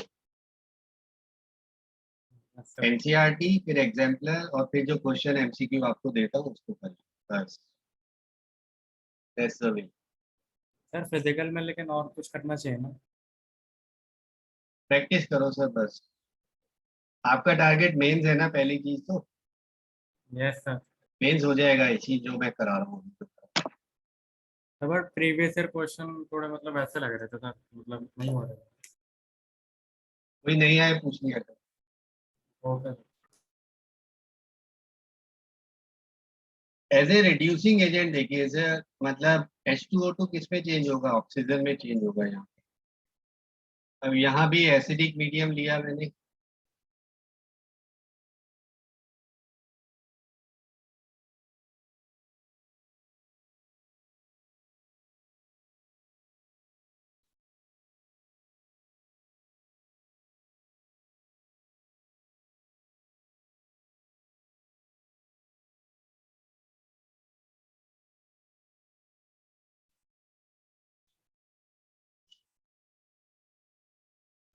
Yes sir. एनसीईआरटी फिर एग्जाम्पलर और फिर जो क्वेश्चन एमसीक्यू आपको देता हूँ उसको करो, बस that's the way. Sir physical में लेकिन और कुछ करना चाहिए ना? प्रैक्टिस करो सर बस। आपका टारगेट मेंस है ना, पहली चीज तो यस सर। मेंस हो जाएगा इसी जो मैं करा रहा हूँ। बट प्रीवियस ईयर क्वेश्चन थोड़े मतलब ऐसे लग रहे थे सर, मतलब नहीं हो रहे थे। कोई नहीं आए पूछ लिया करो। Okay. As a reducing agent देखिए सर, मतलब H2O2 किस में चेंज होगा, ऑक्सीजन में चेंज होगा यहाँ। अब यहाँ भी एसिडिक मीडियम लिया मैंने,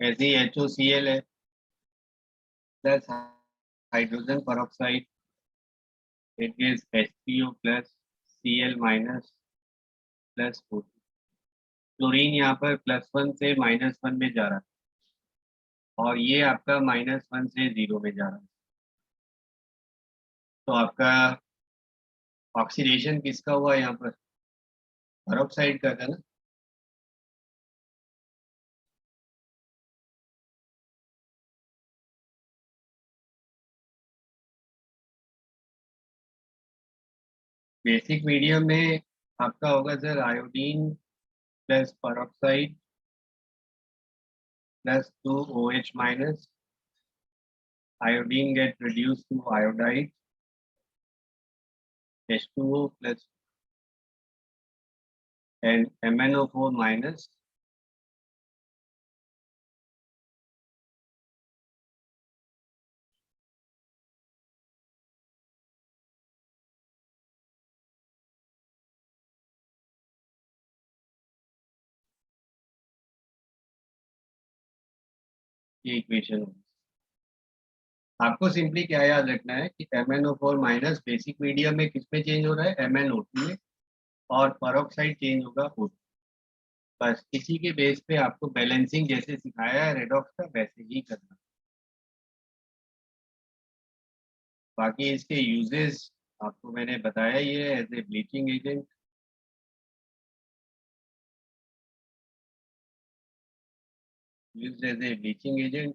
ऐसे ही HOCl है plus hydrogen peroxide, it is H3O plus Cl minus plus O2। Chlorine यहाँ पर +1 से -1 में जा रहा है और ये आपका -1 से 0 में जा रहा है। तो आपका ऑक्सीडेशन किसका हुआ यहाँ पर, पेरोक्साइड का था ना। बेसिक मीडियम में आपका होगा sir iodine plus peroxide plus 2 OH minus, iodine get reduced to iodide, H2O plus and MnO4 minus, ये इक्वेशन। आपको सिंपली क्या याद रखना है कि MnO4 माइनस बेसिक मीडियम में किस में चेंज हो रहा है, MnO2 में, और पेरोक्साइड चेंज होगा O2। बस इसी के बेस पे आपको बैलेंसिंग जैसे सिखाया है रेडॉक्स का वैसे ही करना। बाकी इसके यूजेस आपको मैंने बताया, ये as a bleaching agent, use as a bleaching agent,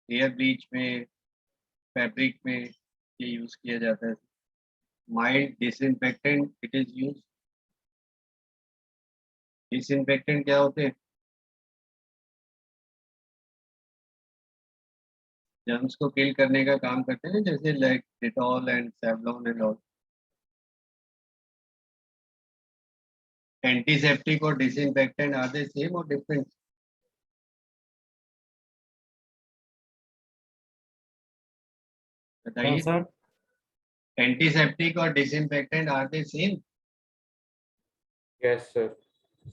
hair bleach में, फैब्रिक में ये यूज किया जाता है। Mild disinfectant it is use. Disinfectant क्या होते हैं, जर्म्स को किल करने का काम करते हैं, जैसे like Dettol and Savlon and all. Antiseptic और डिसइंफेक्टेंट आर दे सेम और डिफरेंट? क्या बताइए। सर? एंटीसेप्टिक और disinfectant are they same? Yes sir,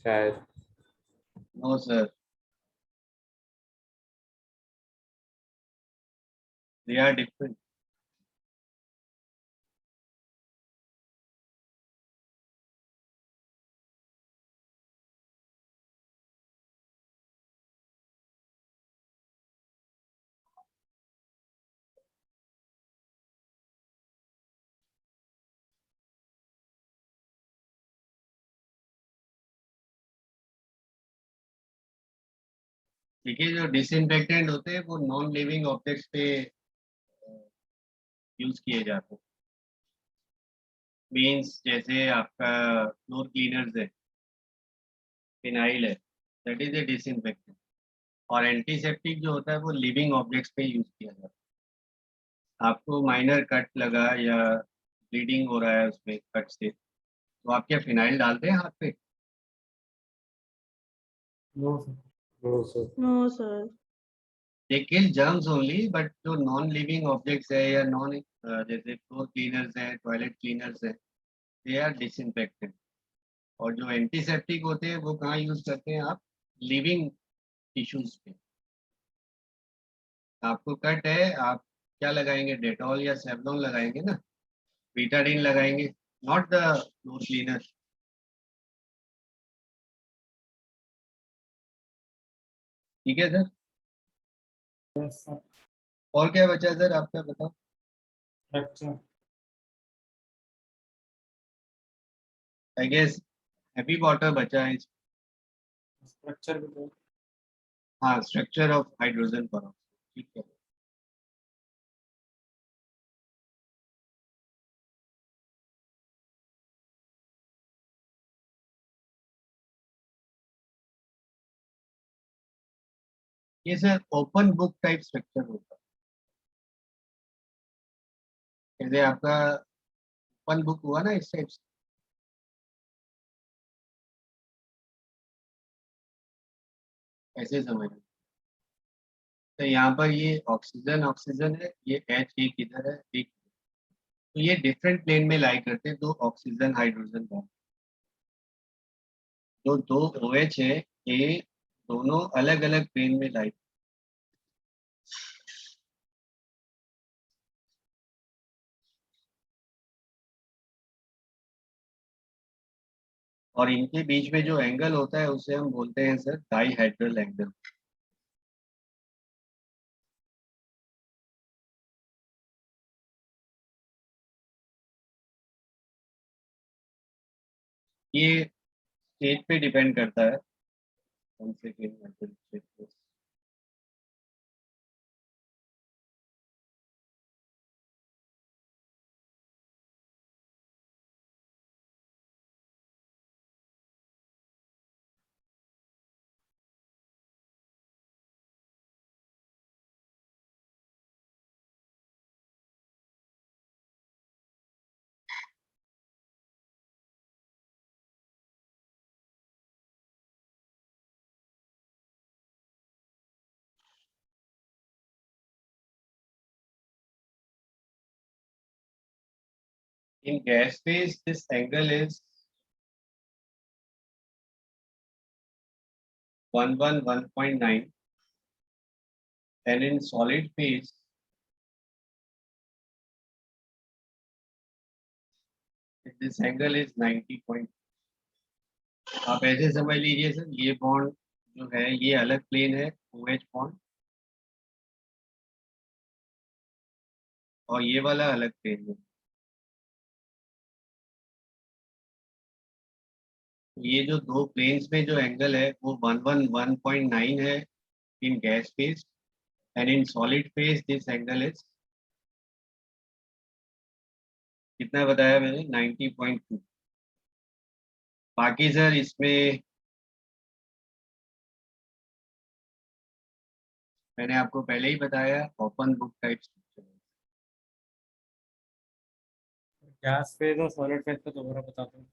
शायद। No sir, they are different. ठीक है, जो डिसइंफेक्टेंट होते हैं वो नॉन लिविंग ऑब्जेक्ट्स पे यूज किए जाते हैं। मीन्स जैसे आपका फ्लोर क्लीनर्स है, फिनाइल है, दैट इज ए डिसइंफेक्टेंट। और एंटीसेप्टिक जो होता है वो लिविंग ऑब्जेक्ट्स पे यूज किया जाता है। आपको माइनर कट लगा या ब्लीडिंग हो रहा है उसमें कट से, तो आप क्या फिनाइल डालते हैं हाथ पे? No sir. No sir. No, sir. They kill germs only, but जो नॉन लिविंग ऑब्जेक्ट्स है या नॉन जैसे फ्लोर क्लीनर्स है, टॉयलेट क्लीनर्स है, दे आर डिसइंफेक्टेंट। और जो एंटीसेप्टिक होते हैं वो कहाँ यूज करते हैं आप? लिविंग टिश्यूज पे। आपको कट है, आप क्या लगाएंगे? डेटॉल या सेवलॉन लगाएंगे ना, बीटाडीन लगाएंगे, नॉट द फ्लोर क्लीनर। ठीक है सर। Yes sir. और क्या बचा सर आपका, बताओ। Structure. I guess happy water बचा है। स्ट्रक्चर भी तो। हाँ, स्ट्रक्चर ऑफ हाइड्रोजन परऑक्साइड, ठीक है। ये sir open book type structure होता है, जैसे आपका ओपन बुक हुआ ना इस टाइप से। ऐसे समझ। तो यहाँ पर ये ऑक्सीजन ऑक्सीजन है, ये एच एक इधर है, एक। तो ये डिफरेंट प्लेन में लाई करते हैं, दो ऑक्सीजन हाइड्रोजन बॉन्ड। जो दो OH है, ये दोनों अलग अलग प्लेन में लाई। और इनके बीच में जो एंगल होता है उसे हम बोलते हैं सर डाईहेड्रल एंगल। ये स्टेट पे डिपेंड करता है, कौन से केस में। In gas phase, this angle is 111.9, and in solid phase, this angle is 90. आप ऐसे समझ लीजिए सर, ये बॉन्ड जो है ये अलग प्लेन है, OH बॉन्ड, और ये वाला अलग प्लेन है। ये जो दो प्लेन्स में जो एंगल है वो 111.9 है इन gas phase, and in solid phase this angle is कितना बताया मैंने? 90.2। बाकी सर इसमें मैंने आपको पहले ही बताया open book type structure. Gas phase और सॉलिड फेज का दोबारा बता दो।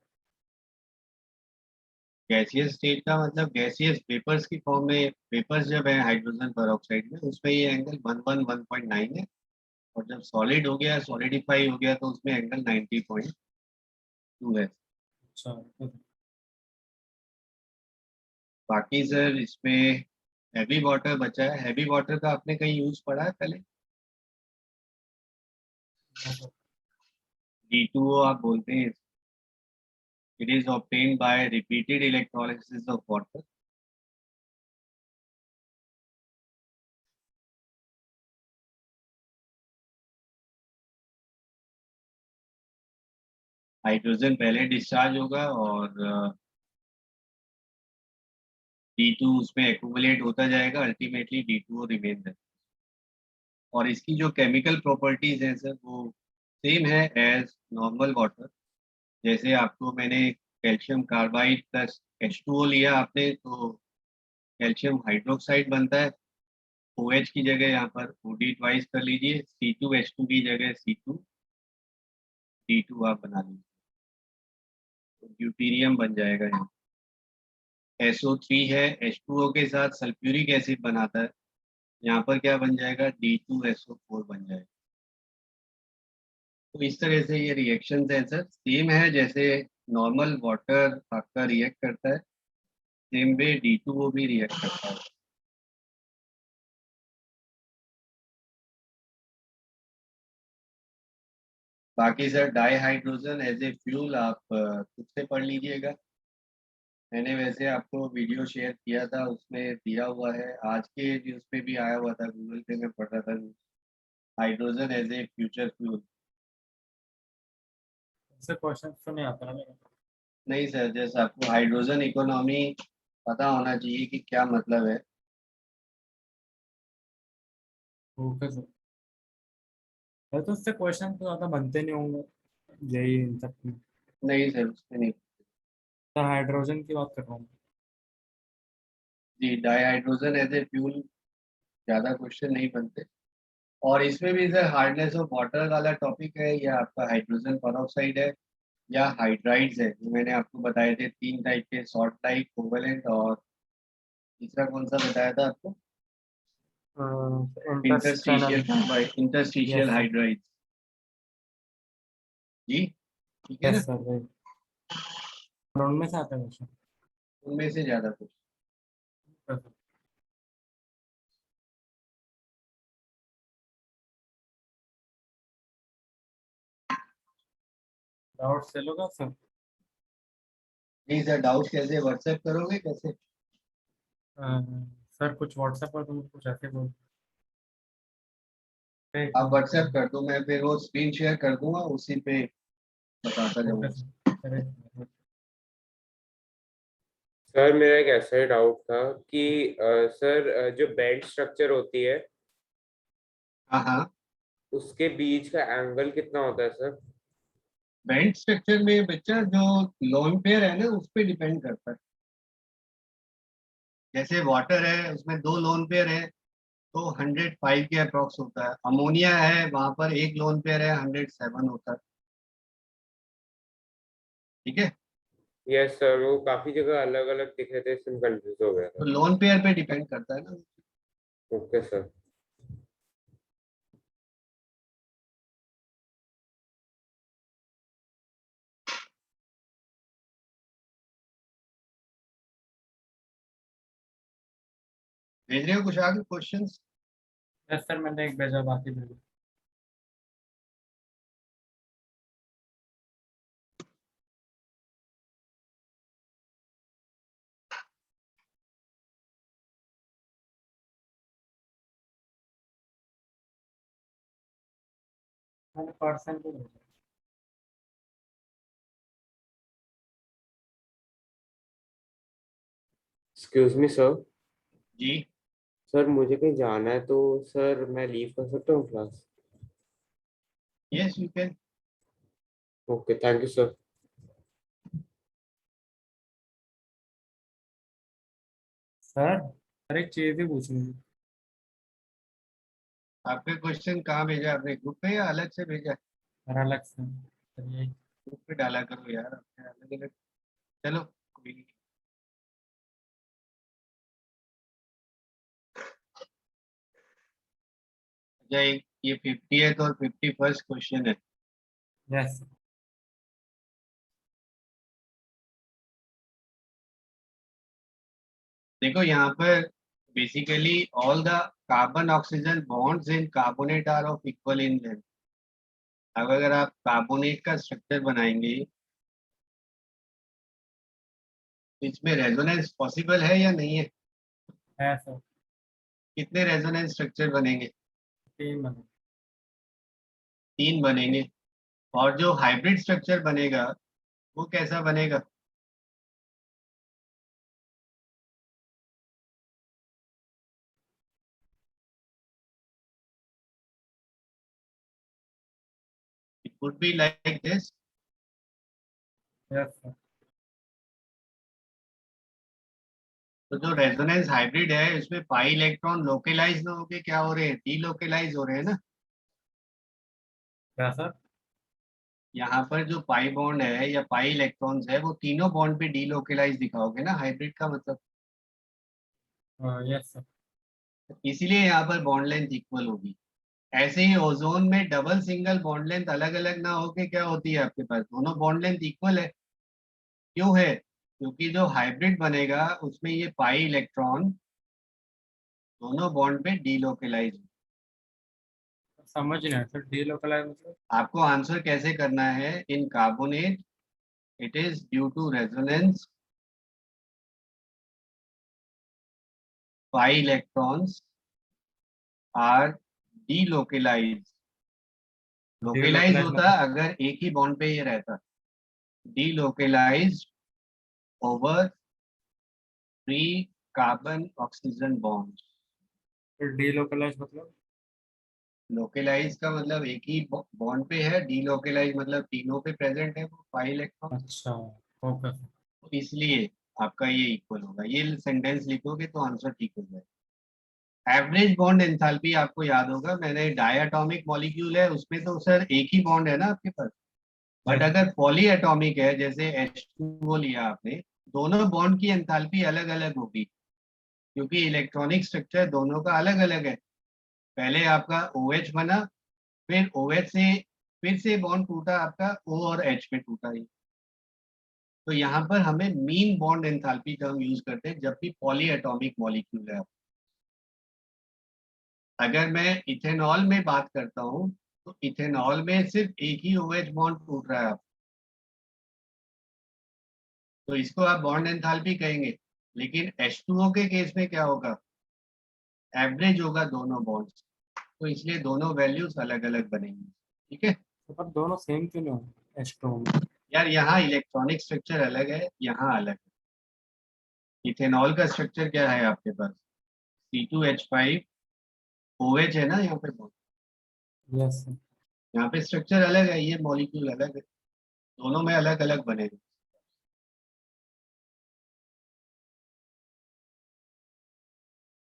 गैसियस स्टेट का मतलब गैसियस वेपर्स की फॉर्म में, वेपर्स जब है हाइड्रोजन पेरोक्साइड में, उसमें ये एंगल 111.9 है, और जब सॉलिड हो गया, सॉलिडिफाई हो गया, तो उसमें एंगल 90.2 है। अच्छा बाकी सर इसमें हैवी वाटर बचा है। हैवी वाटर का आपने कहीं यूज पढ़ा है पहले? D2O आप बोलते हैं। It is obtained by repeated electrolysis of water. Hydrogen पहले डिस्चार्ज होगा और D2 उसमें एक्यूमुलेट होता जाएगा, अल्टीमेटली D2O रिमेन है। और इसकी जो केमिकल प्रॉपर्टीज हैं सर, वो सेम है एज नॉर्मल वाटर। जैसे आपको मैंने कैल्शियम कार्बाइड प्लस H2O लिया आपने, तो कैल्शियम हाइड्रोक्साइड बनता है। OH की जगह यहाँ पर OD ट्वाइस कर लीजिए, C2H2 की जगह C2D2 आप बना लीजिए, तो ड्यूटीरियम बन जाएगा। यहाँ SO3 है, H2O के साथ सल्फ्यूरिक एसिड बनाता है, यहाँ पर क्या बन जाएगा, D2SO4 बन जाएगा। तो इस तरह से ये रिएक्शन है सर, सेम है जैसे नॉर्मल वाटर आपका रिएक्ट करता है, सेम वे D2O भी रिएक्ट करता है। बाकी sir di hydrogen as a fuel आप खुद से पढ़ लीजिएगा। मैंने वैसे आपको वीडियो शेयर किया था, उसमें दिया हुआ है, आज के न्यूज़ पे भी आया हुआ था, गूगल पे में पढ़ रहा था, hydrogen as a future fuel. ऐसे क्वेश्चन तो नहीं आता ना मेरे को। नहीं सर, जैसे आपको हाइड्रोजन इकोनॉमी पता होना चाहिए कि क्या मतलब है। Okay sir. है तो उससे क्वेश्चन तो ज़्यादा बनते नहीं होंगे यही इन तक में। नहीं सर, उसमें नहीं। सर हाइड्रोजन की बात कर रहा हूँ। जी, di hydrogen as a fuel ज़्यादा क्वेश्चन नहीं बनते। और इसमें भी सर हार्डनेस ऑफ वाटर वाला टॉपिक है, या आपका हाइड्रोजन पेरोक्साइड है, या हाइड्राइड्स है, जो मैंने आपको बताए थे 3 टाइप के, सॉल्ट टाइप, कोवेलेंट, और तीसरा कौन सा बताया था आपको, interstitial. Interstitial yes sir. Hydrides. जी, ठीक है यस ना। सर वही। और उनमें से आता है क्वेश्चन। उनमें से ज़्यादा कुछ। डाउट से लोगा सर। नहीं सर, डाउट कैसे, व्हाट्सएप करोगे कैसे? सर कुछ व्हाट्सएप पर तुम कुछ ऐसे बोल। एक आप व्हाट्सएप मिनट। कर दो, मैं फिर वो स्क्रीन शेयर कर दूंगा, उसी पे बताता ओके जाऊंगा। सर। अरे सर मेरा एक ऐसा ही डाउट था कि सर जो बेंड स्ट्रक्चर होती है हाँ हाँ। उसके बीच का एंगल कितना होता है सर? बैंड स्ट्रक्चर में बच्चा जो लोन पेयर है ना, उस पर डिपेंड करता है। जैसे वाटर है, उसमें 2 लोन पेयर है, तो 105 के अप्रॉक्स होता है। अमोनिया है, वहां पर एक लोन पेयर है, 107 होता है। ठीक है। यस सर, वो काफी जगह अलग अलग दिख रहे थे, इसमें कंफ्यूज हो गया तो था। लोन पेयर पे डिपेंड करता है ना। Okay sir. भेज रहे हो कुछ आगे क्वेश्चंस? यस सर मैंने एक भेजा बाकी भेजा। मैंने पर्सन को भेजा। Excuse me sir. जी, सर मुझे कहीं जाना है तो सर मैं लीव कर सकता हूँ class? Yes you can. Okay, thank you sir. Sir sir एक चीज ही पूछनी थी। आपका क्वेश्चन कहाँ भेजा आपने, ग्रुप पे या अलग से भेजा? और अलग से चलिए। ग्रुप पे डाला करो यार, अपने अलग अलग। चलो कोई नहीं। अच्छा, ये 50th और 51st क्वेश्चन है। यस देखो यहाँ पर basically all the carbon oxygen bonds in carbonate are of equal in length. अब अगर आप कार्बोनेट का स्ट्रक्चर बनाएंगे तो इसमें रेजोनेंस पॉसिबल है या नहीं है? है सर। कितने रेजोनेंस स्ट्रक्चर बनेंगे? 3 बने। 3 बनेंगे। और जो हाइब्रिड स्ट्रक्चर बनेगा वो कैसा बनेगा? It would be like this. Yes sir. तो जो रेजोनेंस हाइब्रिड है उसमें पाई इलेक्ट्रॉन लोकेलाइज ना होके क्या हो रहे हैं, डीलोकेलाइज हो रहे हैं ना। क्या सर? यहाँ पर जो पाई बॉन्ड है या पाई इलेक्ट्रॉन्स है वो तीनों बॉन्ड पे डीलोकेलाइज दिखाओगे ना, हाइब्रिड का मतलब। Yes sir. इसीलिए यहाँ पर बॉन्ड लेंथ इक्वल होगी। ऐसे ही ओजोन में डबल सिंगल बॉन्ड लेंथ अलग अलग ना होके क्या होती है, आपके पास दोनों बॉन्ड लेंथ इक्वल है। क्यों है? क्योंकि जो हाइब्रिड बनेगा उसमें ये पाई इलेक्ट्रॉन दोनों बॉन्ड पे डीलोकेलाइज। समझ नहीं आया सर, डीलोकलाइज मतलब? आपको आंसर कैसे करना है, in carbonate it is due to resonance pi electrons are delocalized। Localize delocalize होता मतलब? अगर एक ही बॉन्ड पे ये रहता, delocalized over 3 carbon oxygen bond. फिर डीलोकलाइज मतलब? लोकेलाइज का मतलब एक ही बॉन्ड पे है, डीलोकेलाइज मतलब तीनों पे प्रेजेंट है वो pi इलेक्ट्रॉन। अच्छा, ओके सर। इसलिए आपका ये इक्वल होगा, ये सेंटेंस लिखोगे तो आंसर ठीक हो जाएगा। एवरेज बॉन्ड एंथैल्पी आपको याद होगा, मैंने डायटोमिक मॉलिक्यूल है उसमें तो सर एक ही बॉन्ड है ना आपके पास। बट यस अगर पॉली एटॉमिक है जैसे H2O लिया आपने, दोनों बॉन्ड की एंथैल्पी अलग अलग होगी क्योंकि इलेक्ट्रॉनिक स्ट्रक्चर दोनों का अलग अलग है। पहले आपका OH बना, फिर OH से फिर से बॉन्ड टूटा, आपका O और H में टूटा ही। तो यहाँ पर हमें mean bond enthalpy term use करते हैं जब भी पॉली एटॉमिक मॉलिक्यूल है। अगर मैं इथेनॉल में बात करता हूँ तो इथेनॉल में सिर्फ एक ही OH बॉन्ड टूट रहा है, तो इसको आप बॉन्ड एंथैल्पी कहेंगे। लेकिन H2O के केस में क्या होगा, एवरेज होगा दोनों बॉन्ड्स, तो इसलिए दोनों वैल्यूज अलग अलग बनेंगी। ठीक है तो पर दोनों सेम क्यों नहीं हो H2 में? यार, यहाँ इलेक्ट्रॉनिक स्ट्रक्चर अलग है, यहाँ अलग है। इथेनॉल का स्ट्रक्चर क्या है आपके पास, C2H5 OH है ना यहाँ पे bond। Yes sir. यहाँ पे स्ट्रक्चर अलग है, ये मॉलिक्यूल अलग है, दोनों में अलग अलग बनेगा।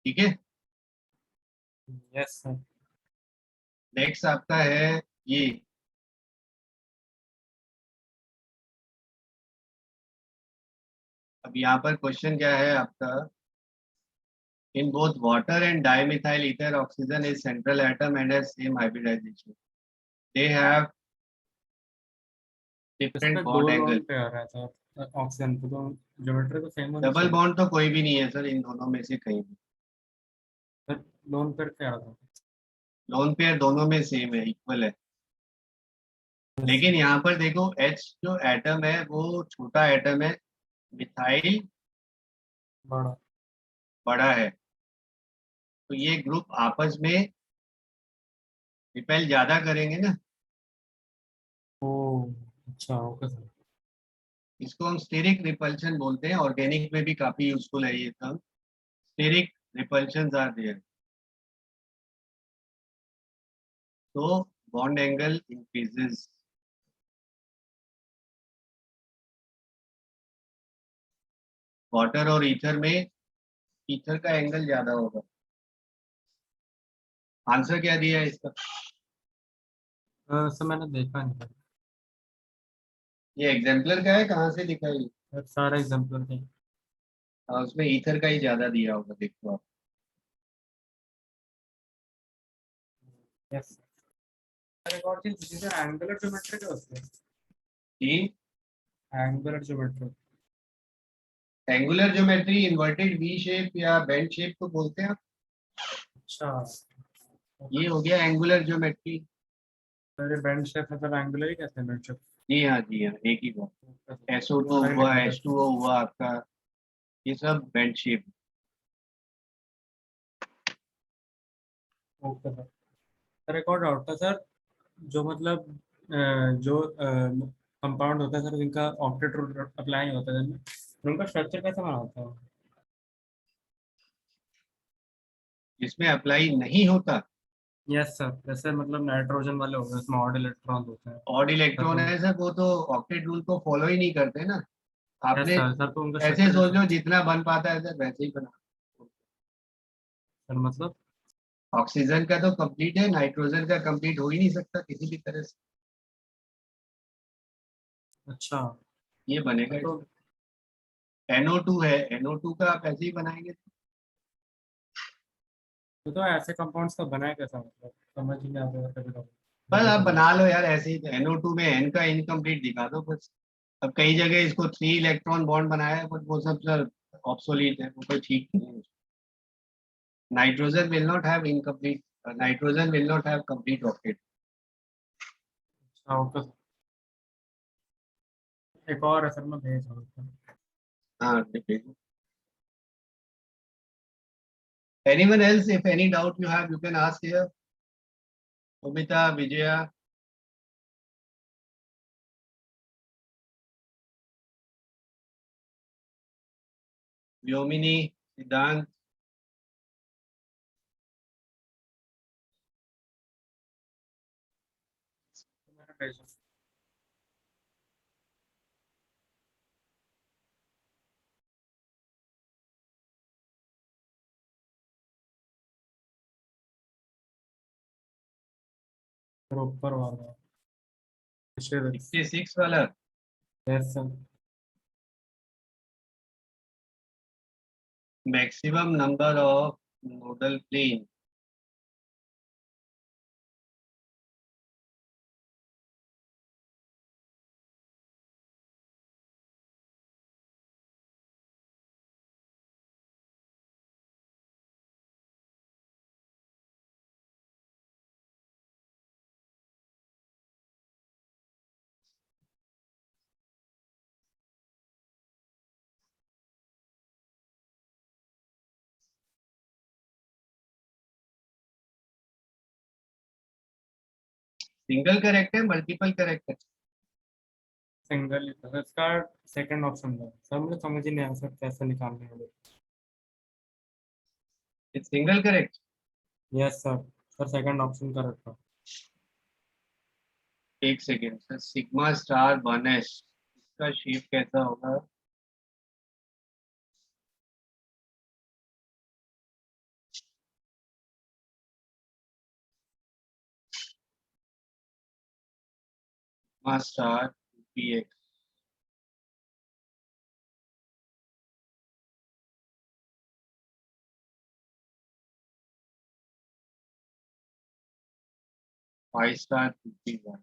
ठीक है, यस सर। नेक्स्ट आपका है ये, अब यहाँ पर क्वेश्चन क्या है आपका, in both water and dimethyl ether oxygen is central atom and has same hybridisation, they have is different पे दो बॉन्ड लोन एंगल। पे आ रहा था ऑक्सीजन पे, तो ज्योमेट्री तो सेम होनी डबल चाहिए। बॉन्ड तो कोई भी नहीं है सर इन दोनों में से कहीं भी। सर लोन पे क्या आ रहा था? लोन पेयर दोनों में सेम है, इक्वल है। यस लेकिन सर। यहाँ पर देखो H जो एटम है वो छोटा एटम है, मिथाइल बड़ा। बड़ा है, तो ये ग्रुप आपस में रिपेल ज्यादा करेंगे ना। ओ अच्छा, ओके सर। इसको हम स्टेरिक रिपल्शन बोलते हैं, ऑर्गेनिक में भी काफी यूजफुल है ये term, steric repulsion are there, तो बॉन्ड एंगल इंक्रीजेस। वाटर और ईथर में ईथर का एंगल ज्यादा होगा, आंसर क्या दिया है इसका? सर मैंने देखा नहीं था ये एग्जाम्पलर का है, कहाँ से लिखा है ये? सर, सारा एग्जाम्पल थे। उसमें ईथर का ही ज्यादा दिया होगा, देखो आप। यस सर, एक और चीज पूछी सर, एंगुलर ज्योमेट्री क्या होती है? कि angular geometry. Angular geometry inverted V shape या बेंड शेप को बोलते हैं। अच्छा ये हो गया एंगुलर ज्योमेट्री। सर, ये बेंड शेप मतलब एंगुलर ही कहते हैं बेंड शेप। जी हाँ, एक ही बात। SO2 हुआ, H2O हुआ आपका, ये सब bend shape. Okay sir. Sir एक और डाउट था सर, जो मतलब जो कंपाउंड होता है सर, जिनका ऑक्टेट रूल अप्लाई होता है, उनका स्ट्रक्चर कैसा बना होता है? इसमें अप्लाई नहीं होता। यस सर, जैसे मतलब नाइट्रोजन वाले हो गए, उसमें ऑड इलेक्ट्रॉन होते हैं। ऑड सर इलेक्ट्रॉन तो है सर, वो तो ऑक्टेट रूल को फॉलो ही नहीं करते ना। यस आपने सर, सर तो उनका ऐसे स्ट्रक्चर सोच कैसा? लो, जितना बन पाता है सर वैसे ही बना। सर मतलब ऑक्सीजन का तो कंप्लीट है, नाइट्रोजन का कंप्लीट हो ही नहीं सकता किसी भी तरह से। अच्छा। ये बनेगा। तो NO2 है, NO2 का आप ऐसे ही बनाएंगे। तो ऐसे कंपाउंड्स का बनाया कैसा, मतलब समझ ही नहीं आता कभी कभी बस जल्दी आप समझ। बना लो यार ऐसे ही। NO2 में N का इनकम्प्लीट दिखा दो बस। अब कई जगह इसको 3 इलेक्ट्रॉन बॉन्ड बनाया है, बट वो सब सर ऑब्सोलीट है, वो कोई ठीक नहीं है। Nitrogen will not have incomplete, nitrogen will not have complete octet. अच्छा ओके सर। एक और है सर, मैं भेज रहा हूँ। हाँ, देखिए। Anyone else, if any doubt you have, you can ask here. Umita, Vijaya. Vyomini, Siddhant. मैंने भेजा। सर ऊपर वाला है। 66 वाला। Yes sir. Maximum number of nodal plane. Single correct है, मल्टीपल करेक्ट है? सिंगल ही था सर, इसका सेकंड ऑप्शन था सर, मुझे समझ ही नहीं आया सर कैसे निकालने वाले। It's single correct. Yes sir, sir second option correct था। एक second sir, sigma star 1s, इसका शेप कैसा होगा? Sigma star px। Five star p1।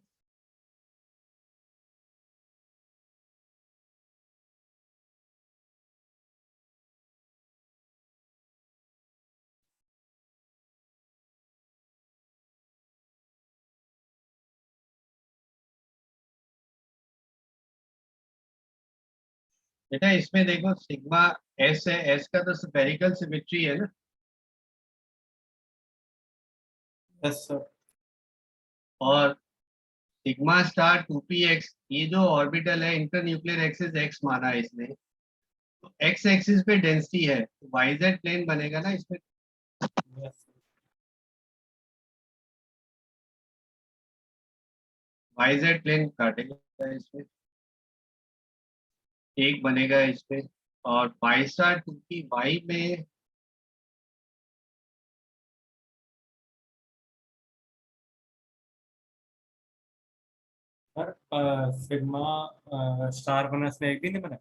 बेटा इसमें देखो, सिग्मा s है, s का तो स्फेरिकल सिमेट्री है ना। Yes sir. और सिग्मा स्टार 2px, ये जो ऑर्बिटल है, इंटरन्यूक्लियर एक्सिस x माना है इसने, तो x एक्सिस पे डेंसिटी है, तो yz प्लेन बनेगा ना इसमें। यस yz प्लेन काटेगा इसमें, एक बनेगा इसमें। और y स्टार 2 की y में सर सिग्मा स्टार बनना इसमें एक भी नहीं बना,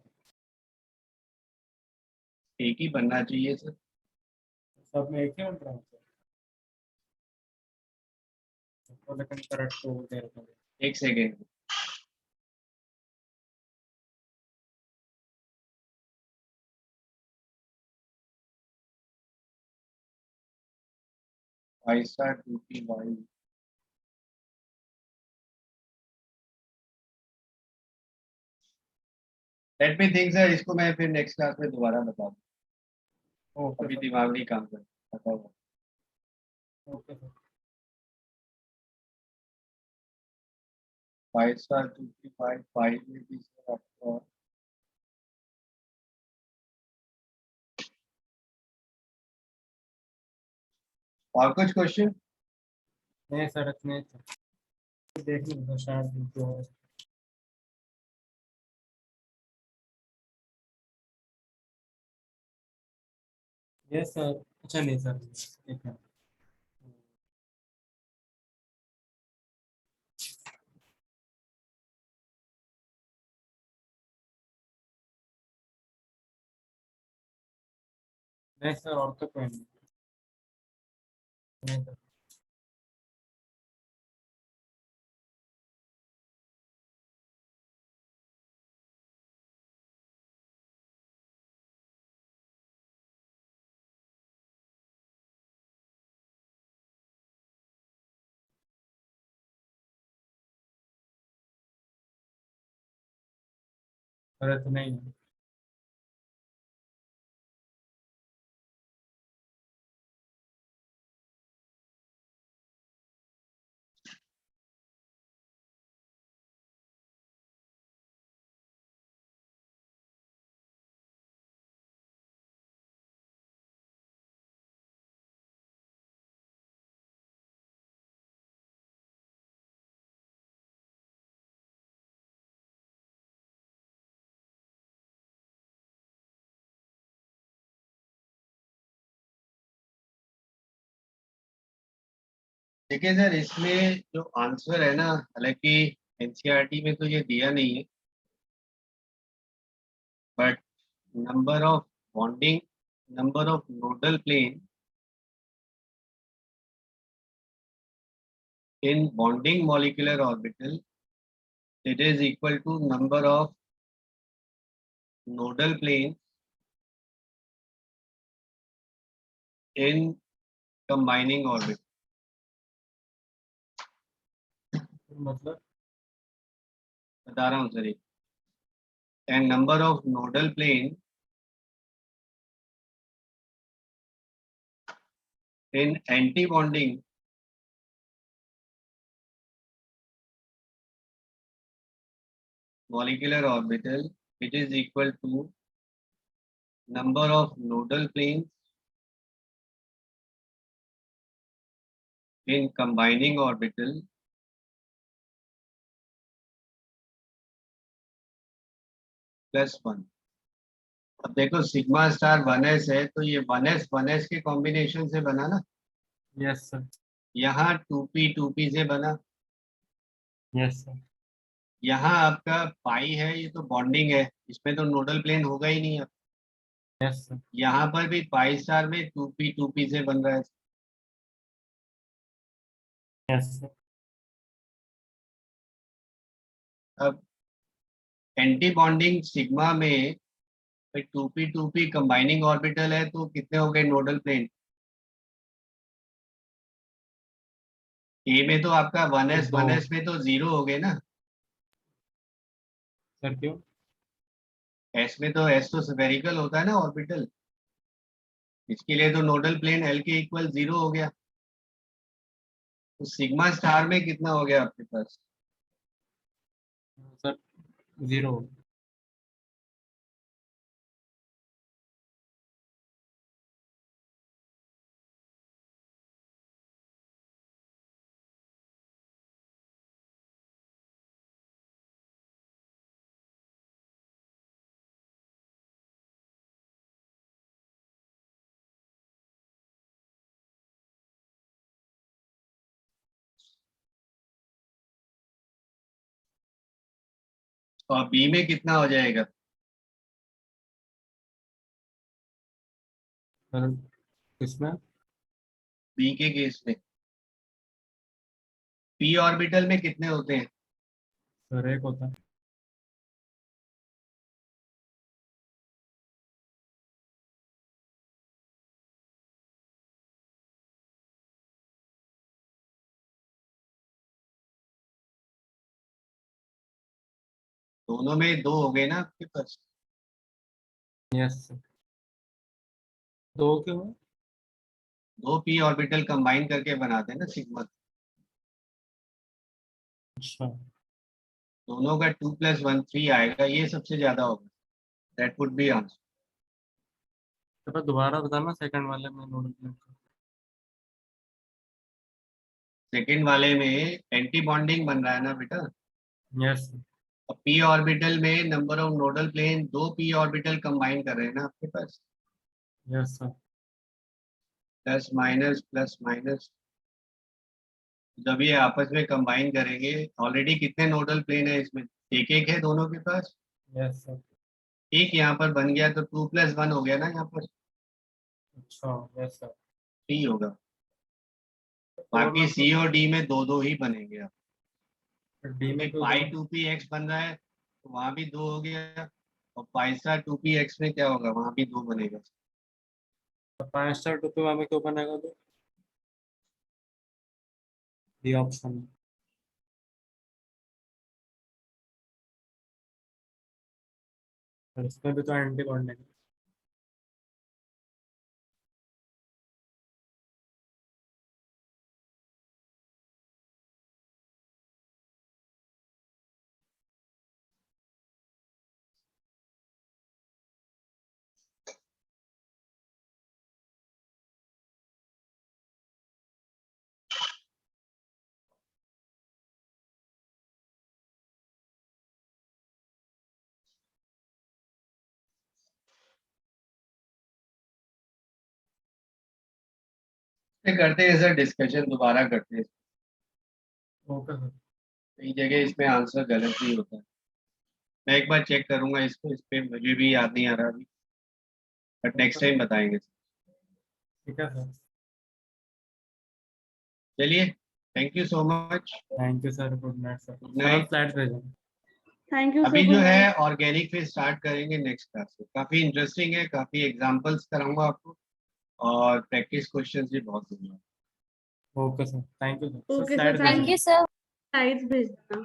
एक ही बनना चाहिए सर। सब में एक ही बन रहा है सर, तो लेकिन करेक्ट तो दे रखा है। एक second. Five star 2P1। Let me think sir, इसको मैं फिर नेक्स्ट क्लास में दोबारा बता दूँ। ओके अभी सर, दिमाग नहीं काम कर बताओ। Okay sir. 5 स्टार 2P5 5 में भी सर आपका और कुछ क्वेश्चन? नहीं सर, इतने देख लीजिए शायद जो है। यस सर, अच्छा नहीं सर, ठीक है। नहीं सर, और तो कोई नहीं। नहीं सर। अरे तो नहीं है। देखिए सर, इसमें जो आंसर है ना, हालांकि एनसीईआरटी में तो ये दिया नहीं है, but number of bonding, number of nodal plane in bonding molecular orbital, it is equal to number of nodal planes in combining orbit। मतलब बता रहा हूँ sir, and number of nodal plane in anti bonding molecular orbital, it is equal to number of nodal planes in combining orbital plus 1। अब देखो sigma star 1s है, तो ये 1s के कॉम्बिनेशन से बना ना, यस सर। यहाँ 2p से बना, यस सर। यहाँ आपका पाई है, ये तो बॉन्डिंग है, इसमें तो नोडल प्लेन होगा ही नहीं। Yes sir. यहाँ पर भी पाई स्टार में 2p से बन रहा है। Yes sir. अब एंटी बॉन्डिंग सिग्मा में 2p कंबाइनिंग ऑर्बिटल है, तो कितने हो गए नोडल प्लेन? ए में तो आपका 1s दो। में तो 0 हो गए ना, सर क्यों? एस में तो एस तो स्फेरिकल होता है ना ऑर्बिटल, इसके लिए तो नोडल प्लेन एल के इक्वल 0 हो गया। तो सिग्मा स्टार में कितना हो गया आपके पास? सर 0। और बी में कितना हो जाएगा? सर इसमें बी के केस में पी ऑर्बिटल में कितने होते हैं? सर एक होता है। दोनों में दो हो गए ना आपके पास? Yes sir. दो क्यों है? दो पी ऑर्बिटल कंबाइन करके बनाते हैं ना सिग्मा। अच्छा दोनों का 2 + 1 3 आएगा, ये सबसे ज्यादा होगा। That would be answer. तो दोबारा बताना सेकंड वाले में नोडल प्लेन का। सेकंड वाले में एंटी बॉन्डिंग बन रहा है ना बेटा। Yes sir. अब पी ऑर्बिटल में नंबर ऑफ नोडल प्लेन, दो पी ऑर्बिटल कंबाइन कर रहे हैं ना आपके पास। Yes sir. प्लस माइनस, जब ये आपस में कंबाइन करेंगे, ऑलरेडी कितने नोडल प्लेन है इसमें? एक एक है दोनों के पास। Yes sir. एक यहाँ पर बन गया तो 2 + 1 हो गया ना, यहाँ पर अच्छा यस सर। 3 होगा। बाकी सी और डी में दो दो ही बनेंगे। आप डी में क्यों पाई दो? 2px बन रहा है तो वहां भी दो हो गया, और पाई स्टार 2px में क्या होगा, वहां भी दो बनेगा। पाँच स्टार टू पे हमें क्यों बनेगा दो? D option. इसमें भी तो एंटी बॉन्डिंग। करते हैं सर, डिस्कशन दोबारा करते हैं। Okay sir. कई जगह इसमें आंसर गलत भी होता है। मैं एक बार चेक करूंगा इसको, इस पे मुझे भी याद नहीं आ रहा अभी, बट नेक्स्ट टाइम बताएंगे। ठीक है सर। चलिए, thank you so much. Thank you sir. Good night sir. Good sir आप नाइट। स्लाइड्स भेजें। थैंक यू अभी सर, जो गुड है नाइट। ऑर्गेनिक फिर स्टार्ट करेंगे नेक्स्ट क्लास से। काफी इंटरेस्टिंग है, काफी एग्जांपल्स कराऊंगा आपको, और प्रैक्टिस क्वेश्चंस भी बहुत दूंगा। Okay sir. Thank you sir. Okay sir, slides thank thank भेजें। You sir. स्लाइड्स भेजना।